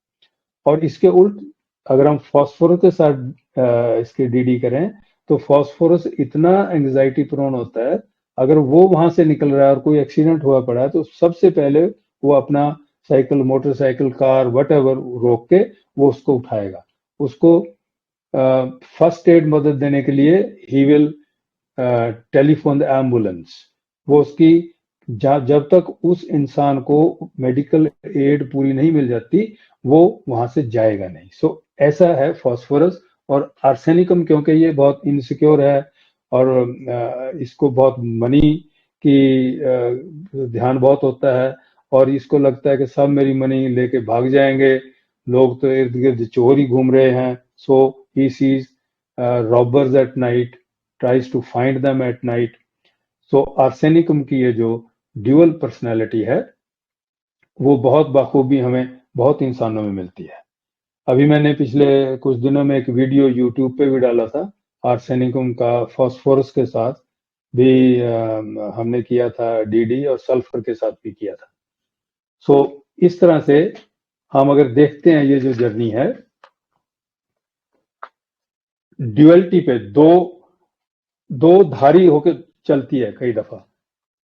और इसके उल्ट अगर हम फास्फोरस के साथ इसके डीडी करें, तो फास्फोरस इतना एंजाइटी प्रोन होता है, अगर वो वहां से निकल रहा है और कोई एक्सीडेंट हुआ पड़ा है, तो सबसे पहले वो अपना साइकिल, मोटरसाइकिल, कार, वटएवर रोक के वो उसको उठाएगा। उसको फर्स्ट एड मदद देने के लिए he will telephone the ambulance. वो उसकी जब तक उस इंसान को मेडिकल एड पूरी नहीं मिल जाती, वो वहां से जाएगा नहीं। सो ऐसा है फास्फोरस। और आर्सेनिकम क्योंकि ये बहुत इनसिक्योर है और इसको बहुत मनी की ध्यान बहुत होता है, और इसको लगता है कि सब मेरी मनी लेके भाग जाएंगे, लोग तो इर्द गिर्द चोर ही घूम रहे हैं। So he sees robbers at night, tries to find them at night. So arsenicum की ये जो ड्यूअल पर्सनैलिटी है, वो बहुत बखूबी हमें बहुत इंसानों में मिलती है। अभी मैंने पिछले कुछ दिनों में एक वीडियो यूट्यूब पे भी डाला था, आर्सेनिकम का फास्फोरस के साथ भी हमने किया था डीडी, और सल्फर के साथ भी किया था। सो इस तरह से हम अगर देखते हैं ये जो जर्नी है, ड्यूअलिटी पे दो धारी होकर चलती है कई दफा,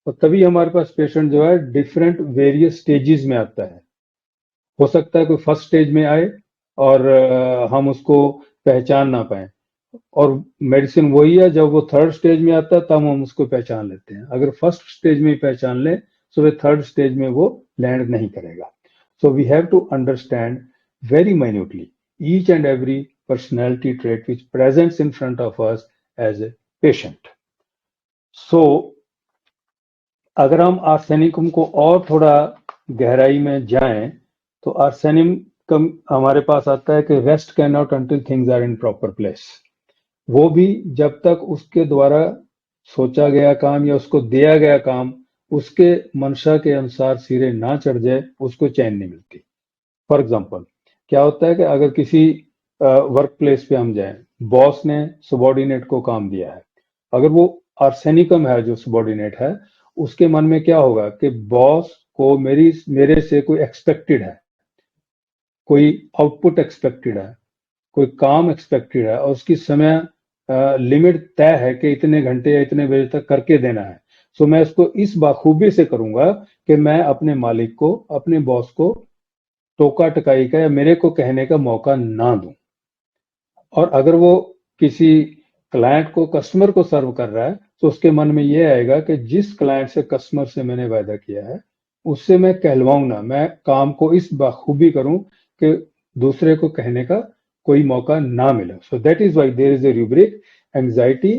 और तभी हमारे पास पेशेंट जो है डिफरेंट वेरियस स्टेजेस में आता है। हो सकता है कोई फर्स्ट स्टेज में आए और हम उसको पहचान ना पाए, और मेडिसिन वही है, जब वो थर्ड स्टेज में आता है तब हम उसको पहचान लेते हैं। अगर फर्स्ट स्टेज में ही पहचान ले, तो वे थर्ड स्टेज में वो लैंड नहीं करेगा। So we have to understand very minutely each and every personality trait which presents in front of us as a patient. So अगर हम आर्सेनिकम को और थोड़ा गहराई में जाएं, तो आर्सेनिकम हमारे पास आता है कि rest can not until things are in proper place. वो भी जब तक उसके द्वारा सोचा गया काम या उसको दिया गया काम उसके मंशा के अनुसार सिरे ना चढ़ जाए, उसको चैन नहीं मिलती। फॉर एग्जाम्पल, क्या होता है कि अगर किसी वर्क प्लेस पे हम जाएं, बॉस ने सबॉर्डिनेट को काम दिया है, अगर वो आर्सेनिकम है जो सबॉर्डिनेट है, उसके मन में क्या होगा कि बॉस को मेरे से कोई एक्सपेक्टेड है, कोई आउटपुट एक्सपेक्टेड है, कोई काम एक्सपेक्टेड है, और उसकी समय लिमिट तय है कि इतने घंटे या इतने बजे तक करके देना है। सो मैं इसको इस बाखूबी से करूंगा कि मैं अपने मालिक को, अपने बॉस को टोका टकाई का या मेरे को कहने का मौका ना दूं। और अगर वो किसी क्लाइंट को, कस्टमर को सर्व कर रहा है, तो उसके मन में ये आएगा कि जिस क्लाइंट से, कस्टमर से मैंने वायदा किया है, उससे मैं कहलवाऊं ना, मैं काम को इस बाखूबी करूं कि दूसरे को कहने का कोई मौका ना मिले। So that is why there is a rubric anxiety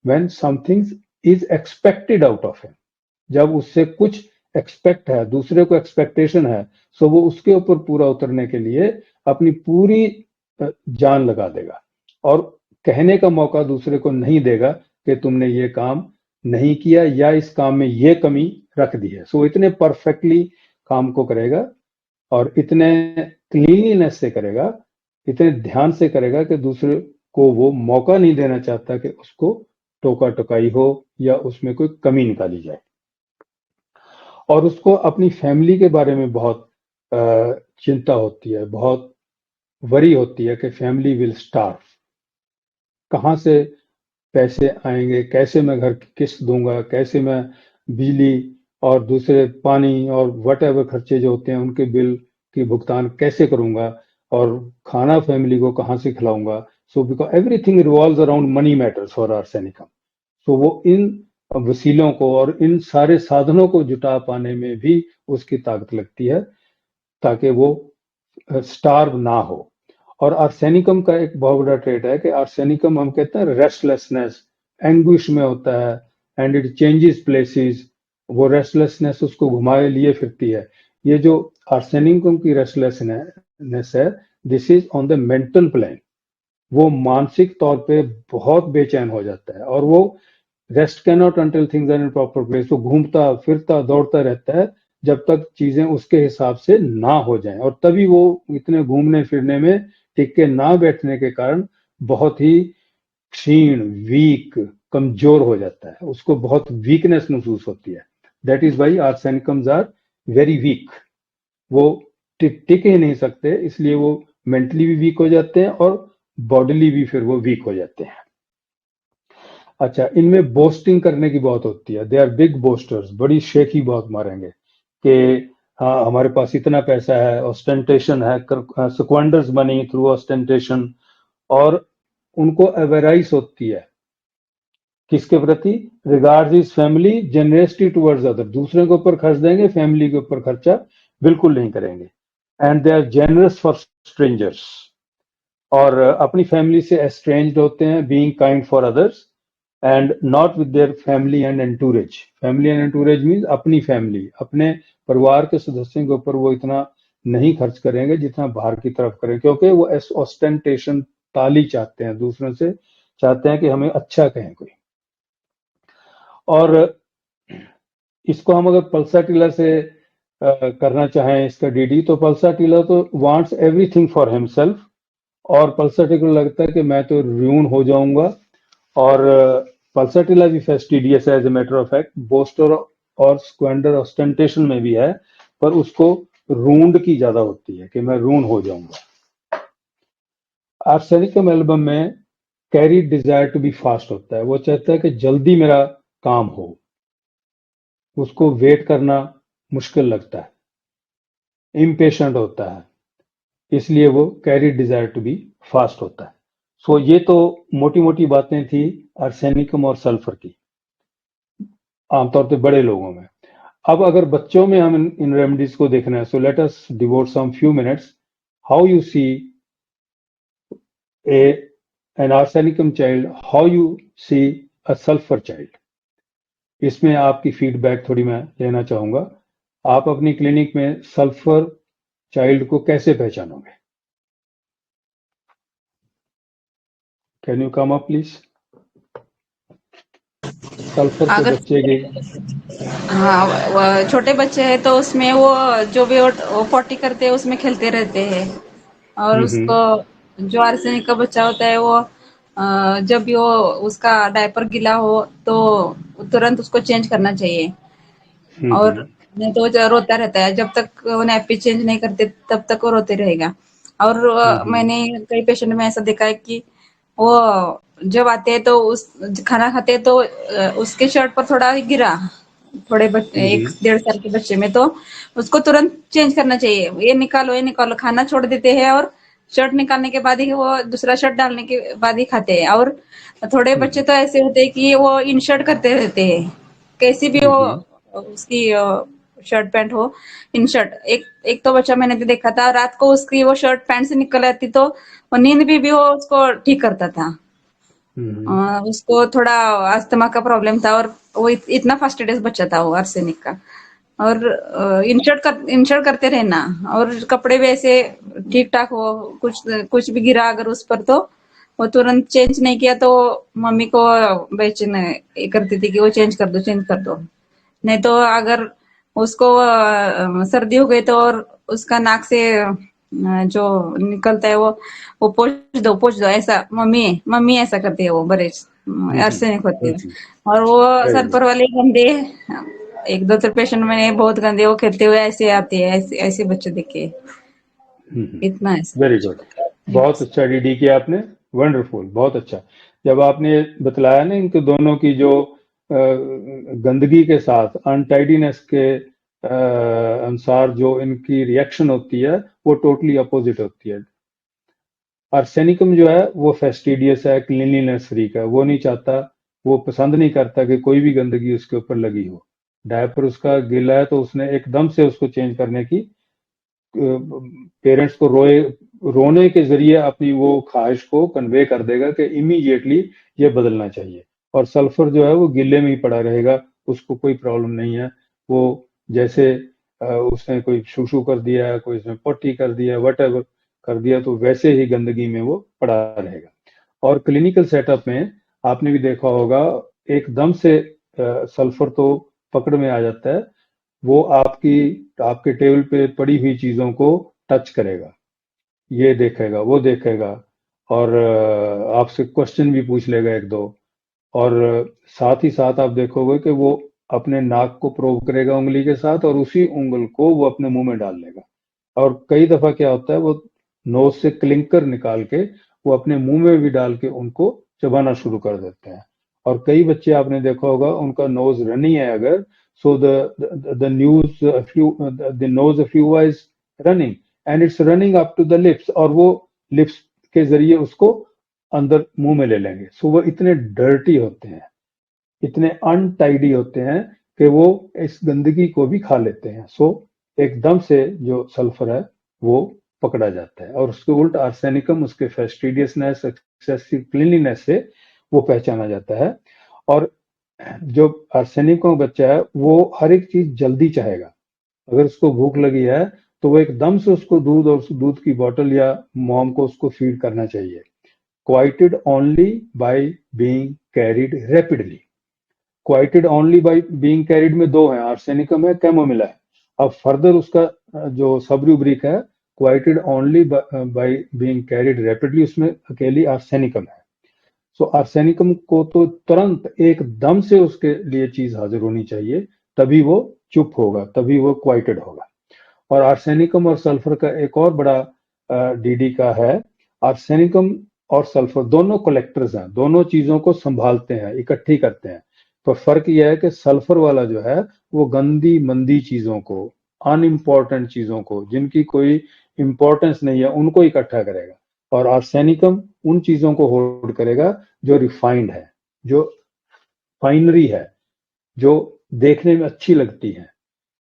when something is expected out of him. जब उससे कुछ एक्सपेक्ट है, दूसरे को एक्सपेक्टेशन है, सो वो उसके ऊपर पूरा उतरने के लिए अपनी पूरी जान लगा देगा, और कहने का मौका दूसरे को नहीं देगा कि तुमने ये काम नहीं किया या इस काम में ये कमी रख दी है। सो इतने परफेक्टली काम को करेगा और इतने क्लीनलीनेस से करेगा, इतने ध्यान से करेगा कि दूसरे को वो मौका नहीं देना चाहता कि उसको टोका टोकाई हो या उसमें कोई कमी निकाली जाए। और उसको अपनी फैमिली के बारे में बहुत चिंता होती है, बहुत वरी होती है कि फैमिली विल स्टार्व, कहाँ से पैसे आएंगे, कैसे मैं घर की किस्त दूंगा, कैसे मैं बिजली और दूसरे पानी और वट एवर खर्चे जो होते हैं उनके बिल की भुगतान कैसे करूंगा, और खाना फैमिली को कहाँ से खिलाऊंगा। So because everything revolves around money matters for arsenicum. So वो इन वसीलों को और इन सारे साधनों को जुटा पाने में भी उसकी ताकत लगती है ताकि वो स्टार्व ना हो। और आर्सेनिकम का एक बहुत बड़ा ट्रेट है कि आर्सेनिकम हम कहते हैं रेस्टलेसनेस, एंग्विश में होता है, एंड इट चेंजेस प्लेसेस, वो रेस्टलेसनेस उसको घुमाए लिए फिरती है। ये जो आर्सेनिकम की रेस्टलेसनेस है, this is on the mental plane, वो मानसिक तौर पे बहुत बेचैन हो जाता है और वो rest can not until things are in proper place, वो घूमता फिरता दौड़ता रहता है जब तक चीजें उसके हिसाब से ना हो जाएं, और तभी वो इतने घूमने फिरने में टिक के ना बैठने के कारण बहुत ही क्षीण, वीक, कमजोर हो जाता है, उसको बहुत वीकनेस महसूस होती है। That is Y आर्सेनिकम्स are very weak, वो टिक ही नहीं सकते, इसलिए वो मेंटली भी वीक हो जाते हैं और बॉडीली भी फिर वो वीक हो जाते हैं। अच्छा, इनमें बोस्टिंग करने की बहुत होती है, दे आर बिग बोस्टर्स, बड़ी शेखी बहुत मारेंगे कि हाँ हमारे पास इतना पैसा है, ऑस्टेंटेशन है, स्क्वांडर्स मनी थ्रू ऑस्टेंटेशन, और उनको एवेराइस होती है किसके प्रति, regards is family, generosity towards other, दूसरे के ऊपर खर्च देंगे, फैमिली के ऊपर खर्चा बिल्कुल नहीं करेंगे, and they are generous for strangers, और अपनी फैमिली से एस्ट्रेंज्ड होते हैं, being kind for others and not with their family and entourage. Family and entourage means अपनी फैमिली, अपने परिवार के सदस्यों के ऊपर वो इतना नहीं खर्च करेंगे जितना बाहर की तरफ करें, क्योंकि वो ऑस्टेंटेशन ताली चाहते हैं, दूसरों से चाहते हैं कि हमें अच्छा कहें कोई। और इसको हम अगर पल्साटिला से करना चाहें इसका डीडी, तो पल्साटिला तो वांट्स एवरीथिंग फॉर हिमसेल्फ, और पल्साटिला को लगता है कि मैं तो र्यून हो जाऊंगा, और पल्साटिला भी फेस्टिडियस है as a matter of fact, boaster और स्क्वेंडर ऑस्टेंटेशन में भी है, पर उसको रूंड की ज्यादा होती है कि मैं रून हो जाऊंगा। आर्सेनिकम एल्बम में carry desire to be fast होता है, वो चाहता है कि जल्दी मेरा काम हो, उसको वेट करना मुश्किल लगता है, इम्पेशेंट होता है, इसलिए वो carry desire to be fast होता है। सो ये तो मोटी मोटी बातें थी आर्सेनिकम और सल्फर की, आमतौर पे बड़े लोगों में। अब अगर बच्चों में हम इन रेमेडीज को देखना है, so let us devote some few minutes how you see an arsenicum child, how you see a sulphur child. इसमें आपकी फीडबैक थोड़ी मैं लेना चाहूंगा। आप अपनी क्लिनिक में सल्फर चाइल्ड को कैसे पहचानोगे? Can you come up please? Sulphur के अगर बच्चे के, हाँ छोटे बच्चे हैं तो उसमें वो जो भी वो पोटी करते हैं उसमें खेलते रहते हैं, और उसको जो आर्सेनिक का बच्चा होता है वो जब भी वो उसका डायपर गीला हो तो तुरंत उसको चेंज करना चाहिए, और नहीं तो वो रोता रहता है, जब तक वो नैपी चेंज नहीं करते तब तक वो रोते रहेगा। और मैंने कई पेशेंट में ऐसा देखा है कि वो जब आते हैं तो उस खाना खाते हैं तो उसके शर्ट पर थोड़ा गिरा, थोड़े एक 1.5 साल के बच्चे में, तो उसको तुरंत चेंज करना चाहिए, ये निकालो ये निकालो, खाना छोड़ देते हैं और शर्ट निकालने के बाद ही वो दूसरा शर्ट डालने के बाद ही खाते हैं। और थोड़े बच्चे तो ऐसे होते हैं कि वो इनशर्ट करते रहते हैं, कैसी भी वो उसकी शर्ट पैंट हो, इनशर्ट। एक तो बच्चा मैंने देखा था, रात को उसकी वो शर्ट पैंट से निकल आती तो वो नींद भी वो उसको ठीक करता था। उसको थोड़ा अस्थमा का प्रॉब्लम था और वो इतना फास्टिडियस बच्चा था वो आर्सेनिक का। और इंशर्ट करते रहना, और कपड़े भी ऐसे ठीक ठाक हो, कुछ भी गिरा अगर उस पर तो वो तुरंत चेंज नहीं किया तो मम्मी को बेचैन करती थी कि वो चेंज कर दो। नहीं तो अगर उसको सर्दी हो गई तो और उसका नाक से जो निकलता है वो पोंछ दो ऐसा, मम्मी ऐसा करती है वो, बड़े आर्सेनिक होते हैं। और वो सल्फर वाले गंदे, 1-2 पेशेंट मैंने बहुत गंदे वो खेलते हुए ऐसे आते हैं, ऐसे बच्चे देखे। इतना है सर। वेरी गुड, बहुत अच्छा डीडी किया आपने, वंडरफुल, बहुत अच्छा। जब आपने बतलाया ना इनके दोनों की जो गंदगी के साथ अनटाइडीनेस के अनुसार जो इनकी रिएक्शन होती है वो टोटली अपोजिट होती है। आर्सेनिकम जो है वो फेस्टिडियस है, क्लीनलीनेस फ्रीक है, वो नहीं चाहता, वो पसंद नहीं करता कि कोई भी गंदगी उसके ऊपर लगी हो। डायपर उसका गीला है तो उसने एकदम से उसको चेंज करने की पेरेंट्स को रोने के जरिए अपनी वो ख्वाहिश को कन्वे कर देगा कि इमीडिएटली ये बदलना चाहिए। और सल्फर जो है वो गिल्ले में ही पड़ा रहेगा, उसको कोई प्रॉब्लम नहीं है। वो जैसे उसने कोई शूशू कर दिया, कोई उसने पट्टी कर दिया, वट कर दिया, तो वैसे ही गंदगी में वो पड़ा रहेगा। और क्लिनिकल सेटअप में आपने भी देखा होगा, एकदम से सल्फर तो पकड़ में आ जाता है, वो आपके टेबल पे पड़ी हुई चीजों को टच करेगा, ये देखेगा, वो देखेगा, और आपसे क्वेश्चन भी पूछ लेगा एक दो। और साथ ही साथ आप देखोगे कि वो अपने नाक को प्रोब करेगा उंगली के साथ, और उसी उंगल को वो अपने मुंह में डाल लेगा। और कई दफा क्या होता है, वो नोज से क्लिंकर निकाल के वो अपने मुंह में भी डाल के उनको चबाना शुरू कर देते हैं। और कई बच्चे आपने देखा होगा, उनका नोज रनी है अगर, so the nose of you is running and it's running up to the lips, और वो लिप्स के जरिए उसको अंदर मुंह में ले लेंगे। सो वो इतने डर्टी होते हैं, इतने अनटाइडी होते हैं कि वो इस गंदगी को भी खा लेते हैं। सो एकदम से जो सल्फर है वो पकड़ा जाता है, और उसके उल्ट आर्सेनिकम उसके फेस्टिडियसनेस, एक्सेसिव क्लीनलीनेस से वो पहचाना जाता है। और जो आर्सेनिक का बच्चा है वो हर एक चीज जल्दी चाहेगा। अगर उसको भूख लगी है तो वो एकदम से उसको दूध और उस दूध की बोतल या मॉम को उसको फीड करना चाहिए। Quieted only by being carried rapidly. Quieted only by being carried में दो हैं, आर्सेनिकम है, कैमोमिला है। अब फर्दर उसका जो सब रूब्रिक है, quieted only by being carried rapidly, उसमें अकेली आर्सेनिकम है। सो आर्सेनिकम को तो तुरंत एकदम से उसके लिए चीज हाजिर होनी चाहिए, तभी वो चुप होगा, तभी वो क्वाइटेड होगा। और आर्सेनिकम और सल्फर का एक और बड़ा डीडी का है, आर्सेनिकम और सल्फर दोनों कलेक्टर्स हैं, दोनों चीजों को संभालते हैं, इकट्ठी करते हैं। तो फर्क यह है कि सल्फर वाला जो है वो गंदी मंदी चीजों को, अनइम्पॉर्टेंट चीजों को, जिनकी कोई इंपॉर्टेंस नहीं है, उनको इकट्ठा करेगा। और आर्सेनिकम उन चीजों को होल्ड करेगा जो रिफाइंड है, जो फाइनरी है, जो देखने में अच्छी लगती है,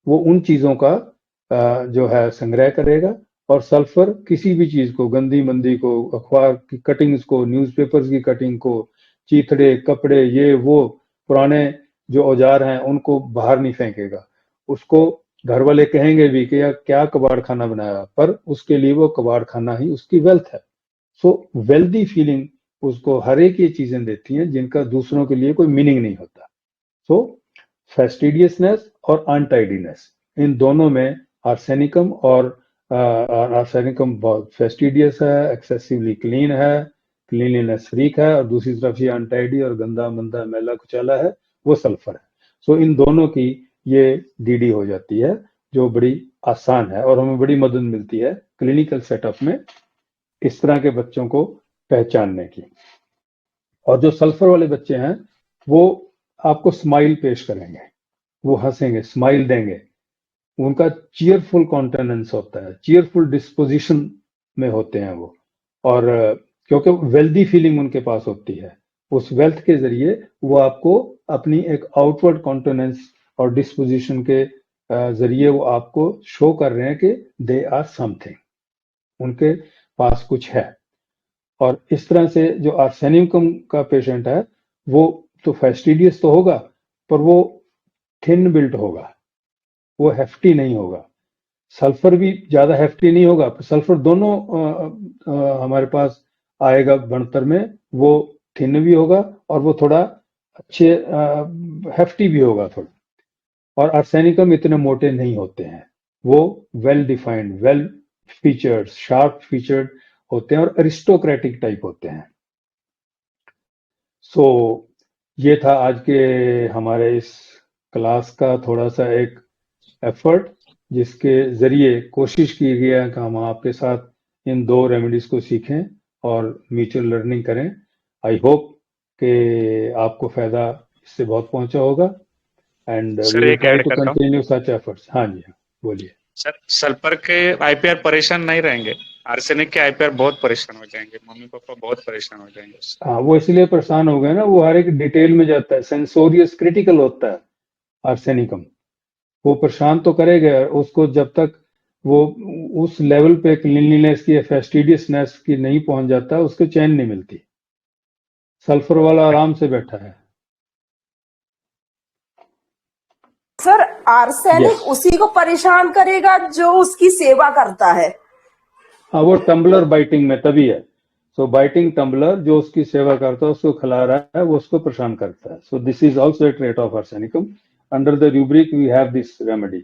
वो उन चीजों का जो है संग्रह करेगा। और सल्फर किसी भी चीज को, गंदी मंदी को, अखबार की कटिंग्स को, न्यूज़पेपर्स की कटिंग को, चीथड़े, कपड़े, ये वो पुराने जो औजार हैं उनको बाहर नहीं फेंकेगा। उसको घर वाले कहेंगे भी कि यार क्या कबाड़ खाना बनाया, पर उसके लिए वो कबाड़ खाना ही उसकी वेल्थ है। सो वेल्दी फीलिंग उसको हर एक ये चीजें देती हैं जिनका दूसरों के लिए कोई मीनिंग नहीं होता। सो फेस्टिडियसनेस और अनटाइडीनेस, इन दोनों में आर्सेनिकम और आर्सेनिकम बहुत फेस्टिडियस है, एक्सेसिवली क्लीन है, क्लीनलीनेस फ्रीक है, और दूसरी तरफ ये अनटाइडी और गंदा मंदा मैला कुचैला है, वो सल्फर है। सो इन दोनों की ये डीडी हो जाती है, जो बड़ी आसान है, और हमें बड़ी मदद मिलती है क्लिनिकल सेटअप में इस तरह के बच्चों को पहचानने की। और जो सल्फर वाले बच्चे हैं वो आपको स्माइल पेश करेंगे, वो हंसेंगे, स्माइल देंगे, उनका चीयरफुल कॉन्टेनेंस होता है, चीयरफुल डिस्पोजिशन में होते हैं वो। और क्योंकि वेल्दी फीलिंग उनके पास होती है, उस वेल्थ के जरिए वो आपको अपनी एक आउटवर्ड कॉन्टेनेंस और डिस्पोजिशन के जरिए वो आपको शो कर रहे हैं कि दे आर समथिंग, उनके पास कुछ है। और इस तरह से जो आर्सेनिकम का पेशेंट है वो तो फेस्टिडियस तो होगा, पर वो थिन बिल्ट होगा, वो हेफ्टी नहीं होगा। सल्फर भी ज्यादा हेफ्टी नहीं होगा, सल्फर दोनों हमारे पास आएगा बनतर में, वो थिन भी होगा और वो थोड़ा अच्छे हेफ्टी भी होगा थोड़ा। और आर्सेनिकम इतने मोटे नहीं होते हैं, वो well defined, well featured, sharp featured होते हैं और अरिस्टोक्रेटिक टाइप होते हैं। सो ये था आज के हमारे इस क्लास का थोड़ा सा एक एफर्ट जिसके जरिए कोशिश की गई है कि हम आपके साथ इन 2 रेमेडीज को सीखें और म्यूचुअल लर्निंग करें। आई होप कि आपको फायदा इससे बहुत पहुंचा होगा एंड सर वी विल एक ट्राई ऐड टू करता हूँ कंटिन्यू सच एफर्ट्स। हाँ जी, हाँ बोलिए। सर। सल्फर के आईपीआर परेशान नहीं रहेंगे, आर्सेनिक के आईपीआर बहुत परेशान हो जाएंगे, मम्मी पापा बहुत परेशान हो जाएंगे उससे। हाँ, वो इसलिए परेशान हो गए ना, वो हर एक डिटेल में जाता है, सेंसोरियस क्रिटिकल होता है आर्सेनिकम। वो परेशान तो करेगा उसको, जब तक वो उस लेवल पे क्लीनलीनेस की, फेस्टिडियसनेस की नहीं पहुंच जाता, उसको चैन नहीं मिलती। सल्फर वाला आराम से बैठा है। सर आर्सेनिक यस, उसी को परेशान करेगा जो उसकी सेवा करता है। हाँ वो टम्बलर बाइटिंग में तभी है। सो बाइटिंग टम्बलर जो उसकी सेवा करता है, उसको खिला रहा है, वो उसको परेशान करता है। So this is also a trait of arsenicum. Under the rubric we have this remedy,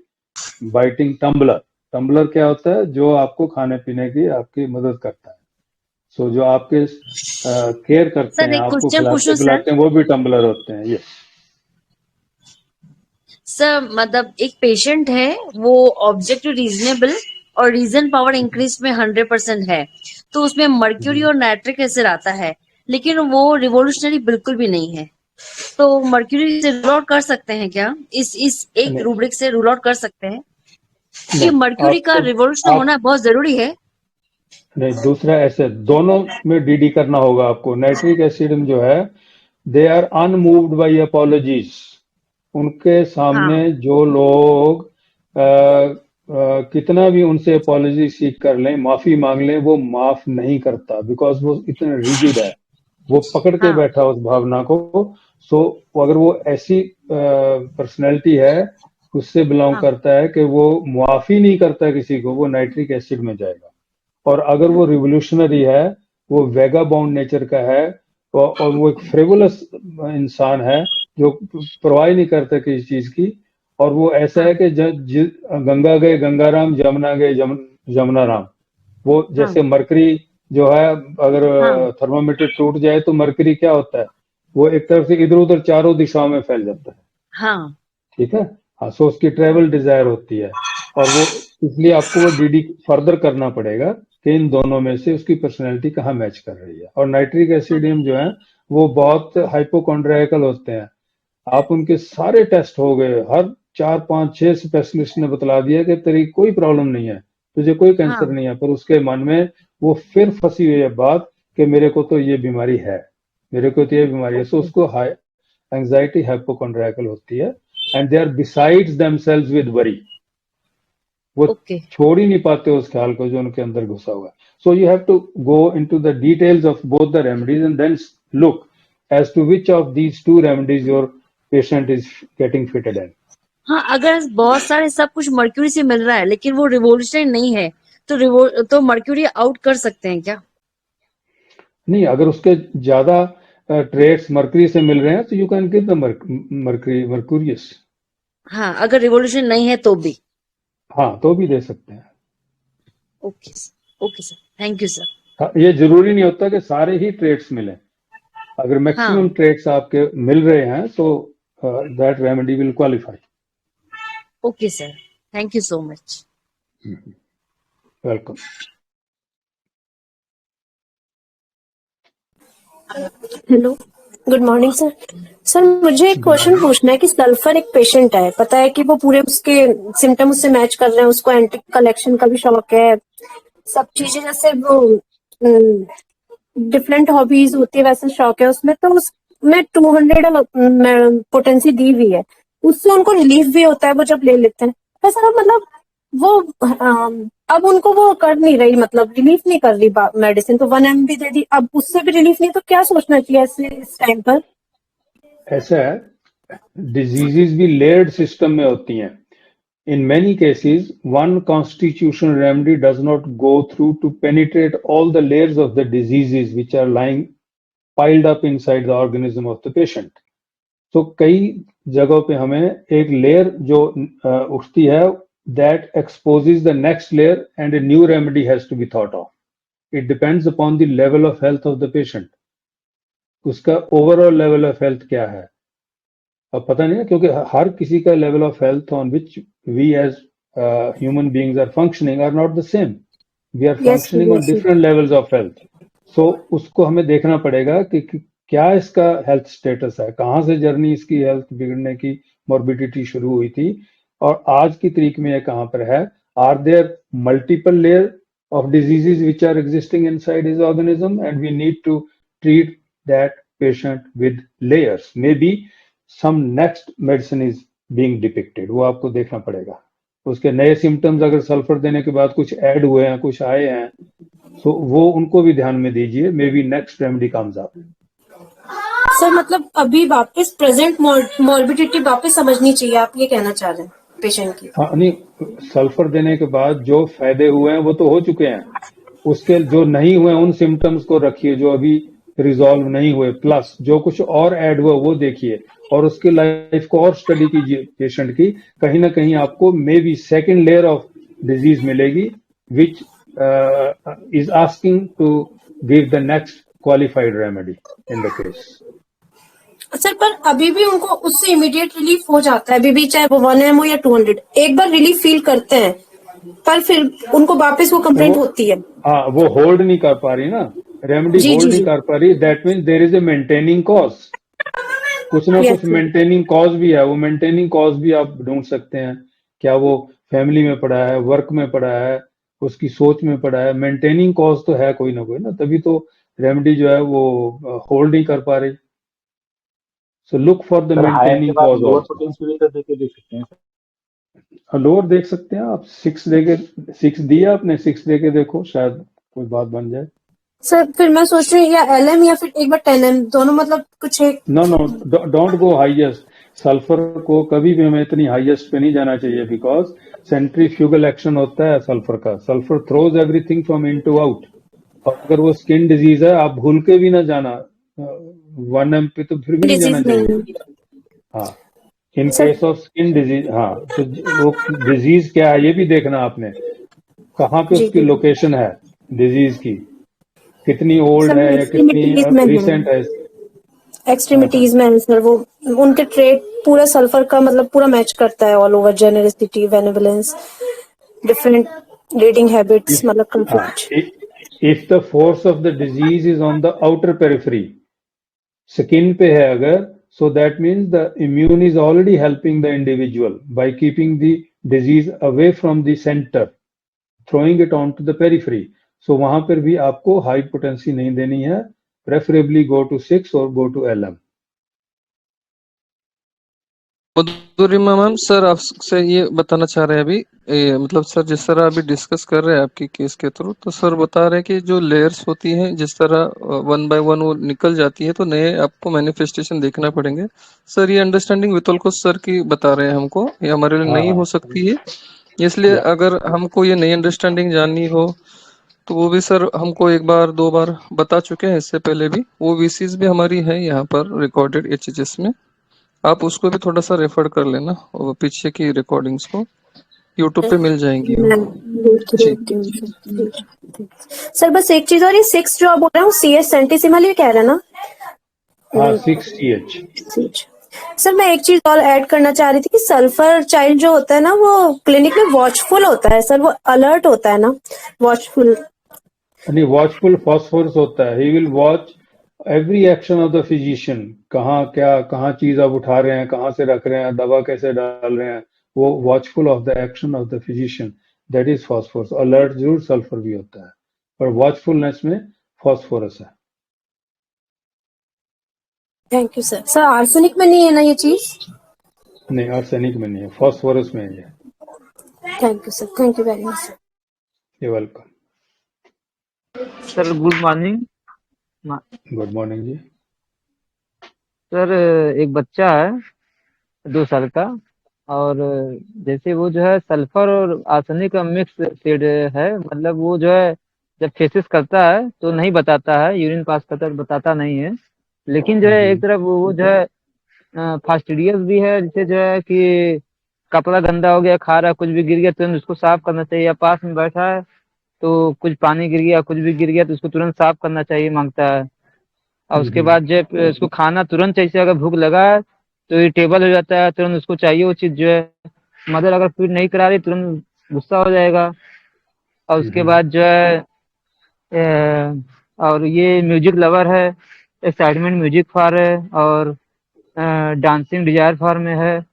biting tumbler. Tumbler क्या होता है? जो आपको खाने पीने की आपकी मदद करता है। सो जो आपके केयर करते सर हैं, एक आपको क्वेश्चन खिलाते पूछूं सर? पिलाते हैं, वो भी टम्बलर होते हैं। यस, सर मतलब एक पेशेंट है, वो ऑब्जेक्टिव रीजनेबल और रीजन पावर इंक्रीज में 100% है, तो उसमें मर्क्यूरी और नाइट्रिक एसिड आता है, लेकिन वो रिवोल्यूशनरी बिल्कुल भी नहीं है। तो मर्क्यूरी से रूल आउट कर सकते हैं क्या? इस एक नहीं रूब्रिक से रूल आउट कर सकते हैं कि नहीं, मर्क्यूरी का आपको रिवोल्यूशन आप होना बहुत जरूरी है? नहीं, दूसरा ऐसे दोनों में डीडी करना होगा आपको। नाइट्रिक एसिड में जो है, they are unmoved by apologies. उनके सामने हाँ जो लोग कितना भी उनसे अपॉलॉजी सीख कर लें, माफी मांग लें, वो माफ नहीं करता, बिकॉज वो इतना रिजिड है, वो पकड़ के हाँ बैठा उस भावना को। सो अगर वो ऐसी पर्सनैलिटी है, उससे बिलोंग हाँ करता है कि वो माफी नहीं करता किसी को, वो नाइट्रिक एसिड में जाएगा। और अगर वो रिवोल्यूशनरी है, वो वेगा बाउंड नेचर का है, और वो एक फ्रिवुलस इंसान है जो परवाह नहीं करता किसी चीज की। और वो ऐसा हाँ है कि गंगा गए गंगाराम, जमुना गए जमुना राम। वो हाँ जैसे मरकरी जो है, अगर हाँ थर्मामीटर टूट जाए तो मरकरी क्या होता है? वो एक तरफ से इधर उधर चारों दिशाओं में फैल जाता है। हाँ ठीक है, हाँ। सो उसकी ट्रेवल डिजायर होती है, और वो इसलिए आपको वो डीडी फर्दर करना पड़ेगा कि इन दोनों में से उसकी पर्सनैलिटी कहाँ मैच कर रही है। और नाइट्रिक एसिडियम जो है, वो बहुत हाइपोकॉन्ड्राइकल होते हैं। आप उनके सारे टेस्ट हो गए, हर 4 5 6 स्पेशलिस्ट ने बतला दिया कि तेरी कोई प्रॉब्लम नहीं है, तुझे कोई कैंसर हाँ नहीं है, पर उसके मन में वो फिर फंसी हुई है बात कि मेरे को तो ये बीमारी है, मेरे को तो ये बीमारी है। सो ओके उसको हाई एंजाइटी हाइपोकॉन्ड्राइकल होती है, and they are besides themselves with worry. वो ओके छोड़ ही नहीं पाते उस ख्याल को जो उनके अंदर घुसा हुआ है। So you have to go into the details of both the remedies and then look as to which of these 2 remedies your patient is getting fitted in. हाँ, अगर बहुत सारे सब कुछ मर्क्यूरी से मिल रहा है लेकिन वो रिवोल्यूशनरी नहीं है, तो मर्क्यूरी आउट कर सकते हैं क्या? नहीं, अगर उसके ज्यादा ट्रेड्स मर्करी से मिल रहे हैं तो you can give the mercurius. हाँ, अगर रिवोल्यूशन नहीं है तो भी? हाँ, तो भी दे सकते हैं। Okay sir, thank you sir. हाँ, ये जरूरी नहीं होता कि सारे ही ट्रेड्स मिलें। अगर मैक्सिमम हाँ ट्रेड्स आपके मिल रहे हैं तो that remedy will qualify. Okay sir, thank you so much. Welcome. Hello, good morning sir. Sir मुझे एक क्वेश्चन पूछना है कि सल्फर एक पेशेंट है, पता है कि वो पूरे उसके सिम्टम उससे मैच कर रहे हैं, उसको एंटी कलेक्शन का भी शौक है, सब चीजें जैसे वो डिफरेंट हॉबीज होती है वैसे शौक है उसमें, तो उसमें 200 पोटेंसी दी हुई है, उससे उनको रिलीफ भी होता है वो जब ले लेते हैं। तो सर मतलब वो अब उनको वो कर नहीं रही, मतलब रिलीफ नहीं कर रही मेडिसिन, तो 1 mg दे दी, अब उससे भी रिलीफ नहीं, तो क्या सोचना चाहिए ऐसे इस टाइम पर? ऐसा है, डिजीजेस भी लेयर्ड सिस्टम में होती हैं। In many cases, one constitutional remedy does not go through to penetrate all the layers of the diseases which are lying piled up inside the organism of the patient. तो कई जगहों पे हमें एक layer जो उठती है, that exposes the next layer and a new remedy has to be thought of. It depends upon the level of health of the patient. उसका overall level of health क्या है अब पता नहीं है, क्योंकि हर किसी का level of health on which we as human beings are functioning are not the same. We are Yes, functioning on yes, yes. different levels of health. So उसको हमें देखना पड़ेगा कि क्या इसका हेल्थ स्टेटस है, कहाँ से जर्नी इसकी हेल्थ बिगड़ने की मॉर्बिडिटी शुरू हुई थी और आज की तारीख में ये कहाँ पर है. Are there multiple layer of diseases which are existing inside his organism, and we need to treat that patient with layers. Maybe some next medicine is being depicted. वो आपको देखना पड़ेगा. उसके नए सिम्टम्स अगर सल्फर देने के बाद कुछ ऐड हुए हैं, कुछ आए हैं, तो वो उनको भी ध्यान में दीजिए. May be next remedy comes up. Sir मतलब अभी वापस प्रेजेंट मॉर्बिडिटी वापस समझनी चाहिए, आप ये कहना चाह रहे हैं पेशेंट की? हाँ, नहीं, सल्फर देने के बाद जो फायदे हुए हैं वो तो हो चुके हैं. उसके जो नहीं हुए उन सिम्टम्स को रखिए जो अभी रिजॉल्व नहीं हुए, प्लस जो कुछ और ऐड हुआ वो देखिए और उसके लाइफ को और स्टडी कीजिए पेशेंट की. कहीं ना कहीं आपको maybe second layer of disease मिलेगी which is asking to give the next qualified remedy in the case. Sir पर अभी भी उनको उससे इमीडिएट रिलीफ हो जाता है, अभी भी चाहे वो 1 mO या 200 एक बार रिलीफ फील करते हैं, पर फिर उनको वापस वो कंप्लेंट होती है. हाँ, वो होल्ड नहीं कर पा रही ना, रेमेडी होल्ड नहीं कर पा रही. That means there is a maintaining cause. कुछ ना कुछ मेंटेनिंग कॉज भी है. वो मेंटेनिंग कॉज भी आप ढूंढ सकते हैं. क्या वो फैमिली में पड़ा है, वर्क में पड़ा है, उसकी सोच में पड़ा है? मेंटेनिंग कॉज तो है कोई ना कोई ना, तभी तो रेमेडी जो है वो होल्ड नहीं कर पा रही. So look for the maintaining cause. Lower potential का देके देख सकते हैं. लोअर देख सकते हैं आप. 6 देके 6 दिया आपने, 6 देके देखो, शायद कोई बात बन जाए. सर फिर मैं सोच रही हूँ या LM या फिर एक बार 10M दोनों, मतलब कुछ एक. No don't go highest. Sulphur को कभी भी हमें इतनी हाईएस्ट पे नहीं जाना चाहिए बिकॉज सेंट्रीफ्यूगल एक्शन होता है सल्फर का. Sulphur throws everything from in to out. और अगर वो स्किन डिजीज है, आप भूल के भी ना जाना 1M पे, तो फिर भी नहीं जाना चाहिए. हाँ, in case of skin disease. हाँ, तो वो डिजीज क्या है ये भी देखना आपने, कहाँ पे उसकी लोकेशन है डिजीज की, कितनी ओल्ड है या कितनी रिसेंट है. एक्सट्रीमिटीज में है सर वो. उनके ट्रेट पूरा सल्फर का मतलब पूरा मैच करता है all over. Generosity, benevolence, different reading habits, मतलब complete. If the force of the disease is on the outer periphery, skin पे है अगर, so that means the immune is already helping the individual by keeping the disease away from the center, throwing it onto the periphery. So वहां पर भी आपको high potency नहीं देनी है. Preferably go to 6 or go to LM. Madhurima ma'am, sir आपसे ये बताना चाह रहे हैं अभी, मतलब सर जिस तरह अभी डिस्कस कर रहे हैं आपकी केस के थ्रू, तो सर बता रहे हैं कि जो लेयर्स होती हैं जिस तरह 1 by 1 वो निकल जाती है, तो नए आपको मैनिफेस्टेशन देखना पड़ेंगे. सर ये अंडरस्टैंडिंग वितोलको सर की बता रहे हैं हमको, ये हमारे लिए नहीं हो सकती है. इसलिए अगर हमको ये नई अंडरस्टैंडिंग जाननी हो तो वो भी सर हमको 1 बार 2 बार बता चुके हैं इससे पहले भी. वो वीसीज भी हमारी है यहाँ पर रिकॉर्डेड HHS में. आप उसको भी थोड़ा सा रेफर कर लेना, और पीछे की रिकॉर्डिंग्स को यूट्यूब पे मिल जाएंगी. सर बस एक चीज और, ये 6 जो आप बोल रहे हो CS सेंटिसिमल, ये कह रहे हैं ना? हाँ, 6CH. सर मैं एक चीज और ऐड करना चाह रही थी कि सल्फर चाइल्ड जो होता है ना, वो क्लिनिक में वॉचफुल होता है सर, वो अलर्ट होता है ना, वॉचफुल. नहीं, वॉचफुल फॉस्फोरस होता है. He will watch every action of the physician. कहाँ चीज आप उठा रहे हैं, कहाँ से रख रहे हैं, दवा कैसे डाल रहे हैं, वो watchful of the action of the physician. That is phosphorus. Alert जरूर सल्फर भी होता है, पर वॉचफुलनेस में फॉस्फोरस है. Thank you sir. Sir arsenic में नहीं है ना ये चीज? नहीं, आर्सेनिक में नहीं है, फॉस्फोरस में है. Thank you sir. Thank you very much sir. You welcome. Sir good morning. Good morning जी. सर एक बच्चा है 2 साल का, और जैसे वो जो है सल्फर और आर्सेनिक का मिक्स शेड है, मतलब वो जो है जब फेसिस करता है तो नहीं बताता है, यूरिन पास करता है तो बताता नहीं है. लेकिन जो है एक तरफ वो जो है फास्टिडियस भी है, जैसे जो है कि कपड़ा गंदा हो गया, खा रहा है, कुछ भी गिर गया तुरंत उसको साफ करना चाहिए, या पास में बैठा है तो कुछ पानी गिर गया, कुछ भी गिर गया तो उसको तुरंत साफ करना चाहिए मांगता है. और उसके बाद जब उसको खाना तुरंत चाहिए, अगर भूख लगा है तो इरिटेबल हो जाता है, तुरंत उसको चाहिए वो चीज जो है. मदर अगर फीड नहीं करा रही तुरंत गुस्सा हो जाएगा। और उसके बाद जो है और ये म्यूजिक लवर है, एक्साइटमेंट म्यूजिक फॉर है, और डांसिंग डिजायर फॉर में है,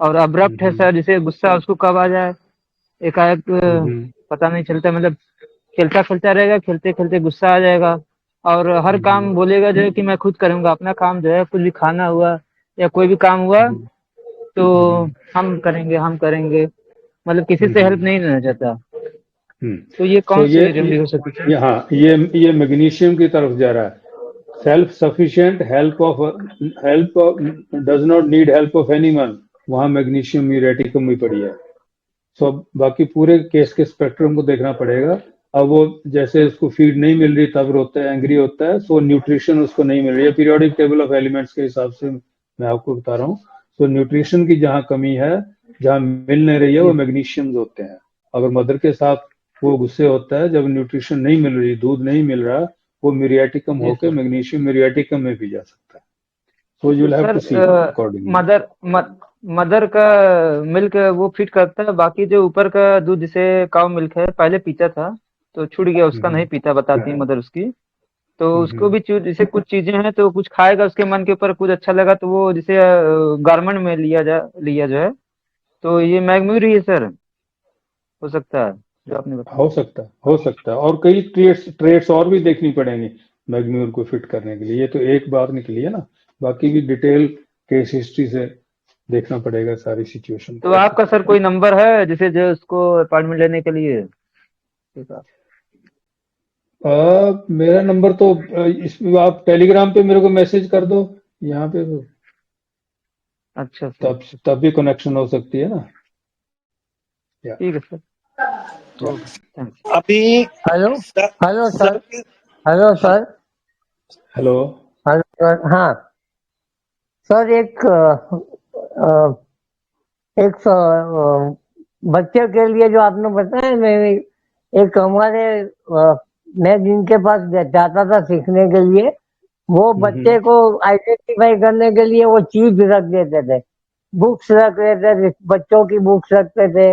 और अब्रप्ट है सर, जिसे गुस्सा उसको कब आ जाए एकाएक पता नहीं चलता, मतलब खेलता खेलता रहेगा, खेलते खेलते गुस्सा आ जाएगा और हर काम बोलेगा जो है कि मैं खुद करूंगा, अपना काम जो है कुछ भी खाना हुआ या कोई भी काम हुआ तो हम करेंगे, मतलब किसी से हेल्प नहीं लेना चाहता। तो ये कौन सी रेमेडी हो सकती है? हाँ, ये मैग्नीशियम की तरफ जा रहा है। Self sufficient, help does not need help of anyone, वहां मैग्नीशियम म्यूरेटिकम में पड़ी है। सो बाकी पूरे केस के स्पेक्ट्रम को देखना पड़ेगा। अब वो जैसे उसको फीड नहीं मिल रही तब रोता है, एंग्री होता है, सो न्यूट्रिशन उसको नहीं मिल रही है। पीरियोडिक टेबल ऑफ एलिमेंट्स के हिसाब से मैं आपको बता रहा हूँ। सो न्यूट्रिशन की जहाँ कमी है, जहाँ मिल नहीं रही है, वो मैग्नीशियम होते हैं। अगर मदर के साथ वो गुस्से होता है जब न्यूट्रिशन नहीं मिल रही, दूध नहीं मिल रहा, वो म्यूरियाटिकम होकर मैग्नीशियम म्यूरियाटिकम में भी जा सकता है। So you will have to see accordingly. Mother का मिल्क वो फिट करता है, बाकी जो ऊपर का दूध जिसे काउ मिल्क है पहले पीता था तो छूट गया, उसका नहीं पीता, बताती है मदर उसकी। तो उसको भी जैसे कुछ चीजें हैं तो कुछ खाएगा, उसके मन के ऊपर कुछ अच्छा लगा तो वो जैसे गारमेंट में लिया जो है, तो ये मैग्म्यूरी है सर, हो सकता है जो आपने बताया। हो सकता है और कई ट्रेड्स और भी देखनी पड़ेंगी मैग्म्यूर को फिट करने के लिए। ये तो एक बार निकली है ना, बाकी भी डिटेल केस हिस्ट्री से देखना पड़ेगा सारी सिचुएशन। तो आपका सर कोई नंबर है जिसे जो उसको अपॉइंटमेंट लेने के लिए? मेरा नंबर तो इसमें आप टेलीग्राम पे मेरे को मैसेज कर दो, यहाँ पे तो अच्छा तब भी कनेक्शन हो सकती है ना। ठीक है सर। अभी hello sir, hello sir, hello sir. हाँ सर, एक बच्चे के लिए जो आपने बताया, मैं एक हमारे मैं जिनके पास जाता था सीखने के लिए, वो बच्चे को आइडेंटिफाई करने के लिए वो चीज रख देते थे, बुक्स रख देते थे, बच्चों की बुक्स रखते थे,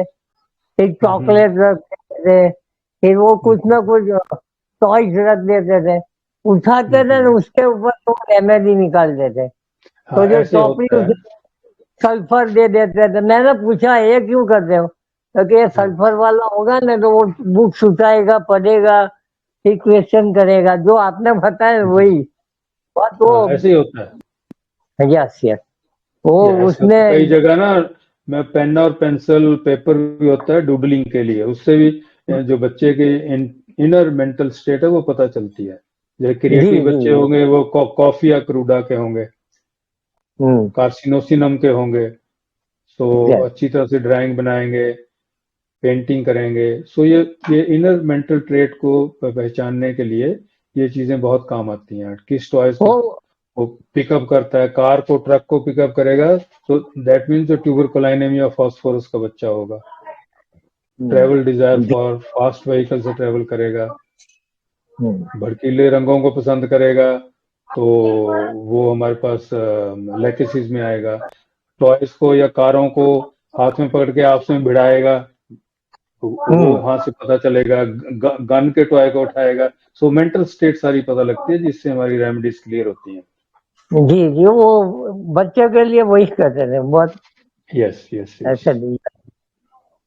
एक चॉकलेट रखते थे, फिर वो कुछ ना कुछ टॉयज रख देते थे, उठाते थे तो उसके ऊपर तो रेमेडी निकालते थे। तो जो टॉपी सल्फर दे देते थे। मैंने पूछा ये क्यों करते हो, क्योंकि ये सल्फर वाला होगा ना तो वो बुक्स उठाएगा, पढ़ेगा, फिर क्वेश्चन करेगा। जो आपने बताया वही बात, वो ऐसे ही होता है। यस यस, वो उसने कई जगह ना मैं पेन और पेंसिल पेपर भी होता है डूडलिंग के लिए, उससे भी जो बच्चे के इनर मेंटल स्टेट है वो पता चलती है। जो क्रिएटिव बच्चे होंगे वो कॉफी या क्रूडा के होंगे, कार्सिनोसिनम के होंगे, तो अच्छी तरह से ड्राइंग बनाएंगे, पेंटिंग करेंगे। सो ये इनर मेंटल ट्रेट को पहचानने के लिए ये चीजें बहुत काम आती हैं। किस टॉयज को वो पिकअप करता है, कार को ट्रक को पिकअप करेगा, तो दैट मीन्स जो ट्यूबरकुलाइनेमिया फॉस्फोरस का बच्चा होगा। Travel desire for fast vehicle से ट्रेवल करेगा, भड़कीले रंगों को पसंद करेगा, तो वो हमारे पास लेकेसीज में आएगा। टॉयज को या कारों को हाथ में पकड़ के आपस में भिड़ाएगा, तो वो वहां से पता चलेगा। गन के टॉय को उठाएगा। सो मेंटल स्टेट सारी पता लगती है, जिससे हमारी रेमेडीज क्लियर होती हैं। जी जी, वो बच्चे के लिए वही करते थे बहुत। यस यस, ऐसा नहीं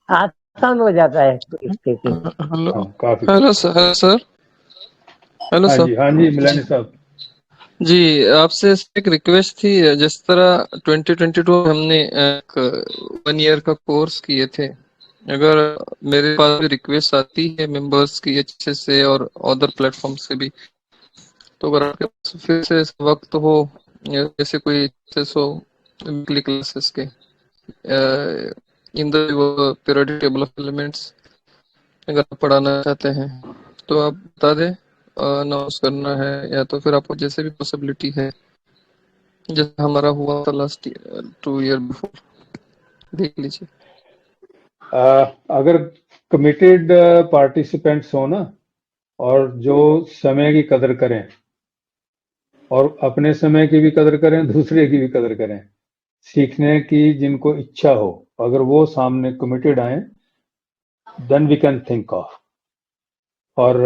आसान हो जाता है इसके। Hello sir. Hello sir. हाँ जी मिलानी साहब जी, आपसे एक रिक्वेस्ट थी। जिस तरह 2022 हमने एक 1 ईयर का कोर्स किए थे, अगर मेरे पास भी रिक्वेस्ट आती है मेंबर्स की अच्छे से और अदर प्लेटफॉर्म से भी, तो अगर आपके पास फिर से वक्त हो, जैसे कोई एक्सेस हो वीकली क्लासेस के in the periodic table of elements, अगर आप पढ़ाना चाहते हैं तो आप बता दें, अनाउंस करना है, या तो फिर आपको जैसे भी पॉसिबिलिटी है, जैसे हमारा हुआ था लास्ट 2 ईयर बिफोर, देख लीजिए। अगर कमिटेड पार्टिसिपेंट्स हो ना, और जो समय की कदर करें और अपने समय की भी कदर करें, दूसरे की भी कदर करें, सीखने की जिनको इच्छा हो, अगर वो सामने कमिटेड आए, then we can think of. और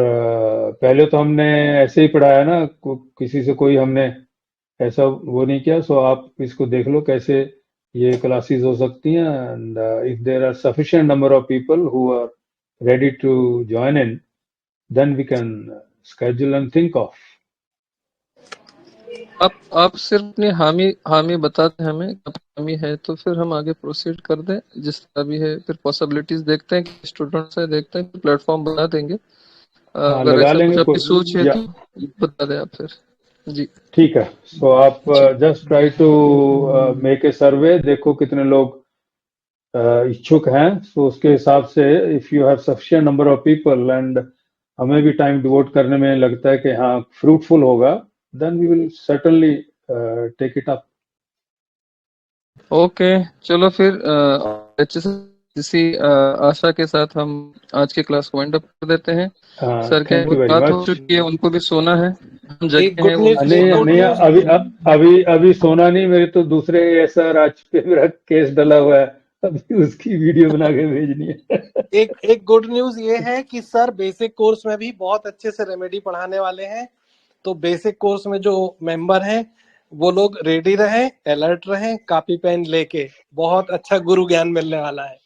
पहले तो हमने ऐसे ही पढ़ाया ना, किसी से कोई हमने ऐसा वो नहीं किया। सो आप इसको देख लो कैसे ये क्लासेस हो सकती हैं, and if there are sufficient number of people who are ready to join in, then we can schedule and think of। आप सिर्फ अपनी हामी बता दें हमें, अब हामी है तो फिर हम आगे प्रोसीड कर दें जिस तरह भी है। फिर पॉसिबिलिटीज देखते हैं कि स्टूडेंट्स है, देखते हैं प्लेटफॉर्म बना देंगे। हाँ, अगर लगा ऐसा लेंगे कुछ आपकी कोई सोच है या तो बता दें आप फिर। जी ठीक है। सो आप just try to make a survey, देखो कितने लोग इच्छुक हैं। सो उसके हिसाब से if you have sufficient number of people and हमें भी टाइम डिवोट करने में लगता है कि हाँ फ्रूटफुल होगा, then we will certainly take it up. Okay, चलो फिर अच्छे से इसी आशा के साथ हम आज की क्लास को वाइंड अप कर देते हैं। सर के थैंक यू वेरी बात हो मच। चुकी है, उनको भी सोना है, हम जगे एक हैं गुड वो न्यूज, नहीं नहीं, अभी सोना नहीं, मेरे तो दूसरे ऐसा राज पे मेरा केस डला हुआ है, अभी उसकी वीडियो बना के भेजनी है। एक गुड न्यूज ये है कि सर बेसिक कोर्स में भी बहुत अच्छे से रेमेडी पढ़ाने वाले हैं। तो बेसिक कोर्स में जो मेंबर हैं वो लोग रेडी रहें, अलर्ट रहें, कॉपी पेन लेके, बहुत अच्छा गुरु ज्ञान मिलने वाला है।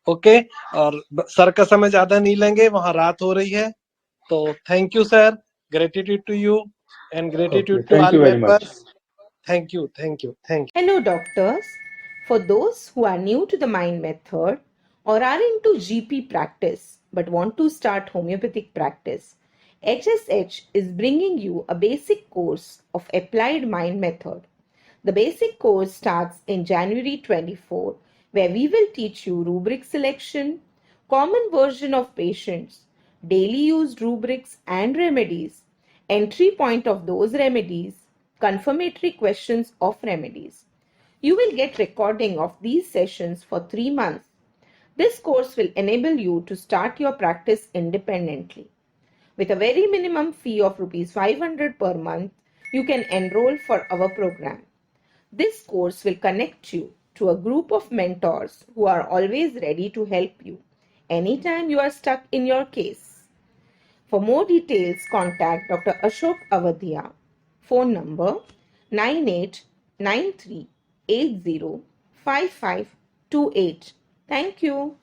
ओके, और सर का समय ज्यादा नहीं लेंगे, वहां रात हो रही है। तो thank you sir, gratitude to you and gratitude to thank all you very much. Members. Thank you, thank you, thank you. Hello, doctors. For those who are new to the mind method or are into GP practice but want to start homeopathic practice, HSH is bringing you a basic course of applied mind method. The basic course starts in January 24, where we will teach you rubric selection, common version of patients, daily used rubrics and remedies, entry point of those remedies, confirmatory questions of remedies. You will get recording of these sessions for 3 months. This course will enable you to start your practice independently. With a very minimum fee of Rs 500 per month, you can enroll for our program. This course will connect you to a group of mentors who are always ready to help you anytime you are stuck in your case. For more details, contact Dr. Ashok Avadia. Phone number 9893805528. Thank you.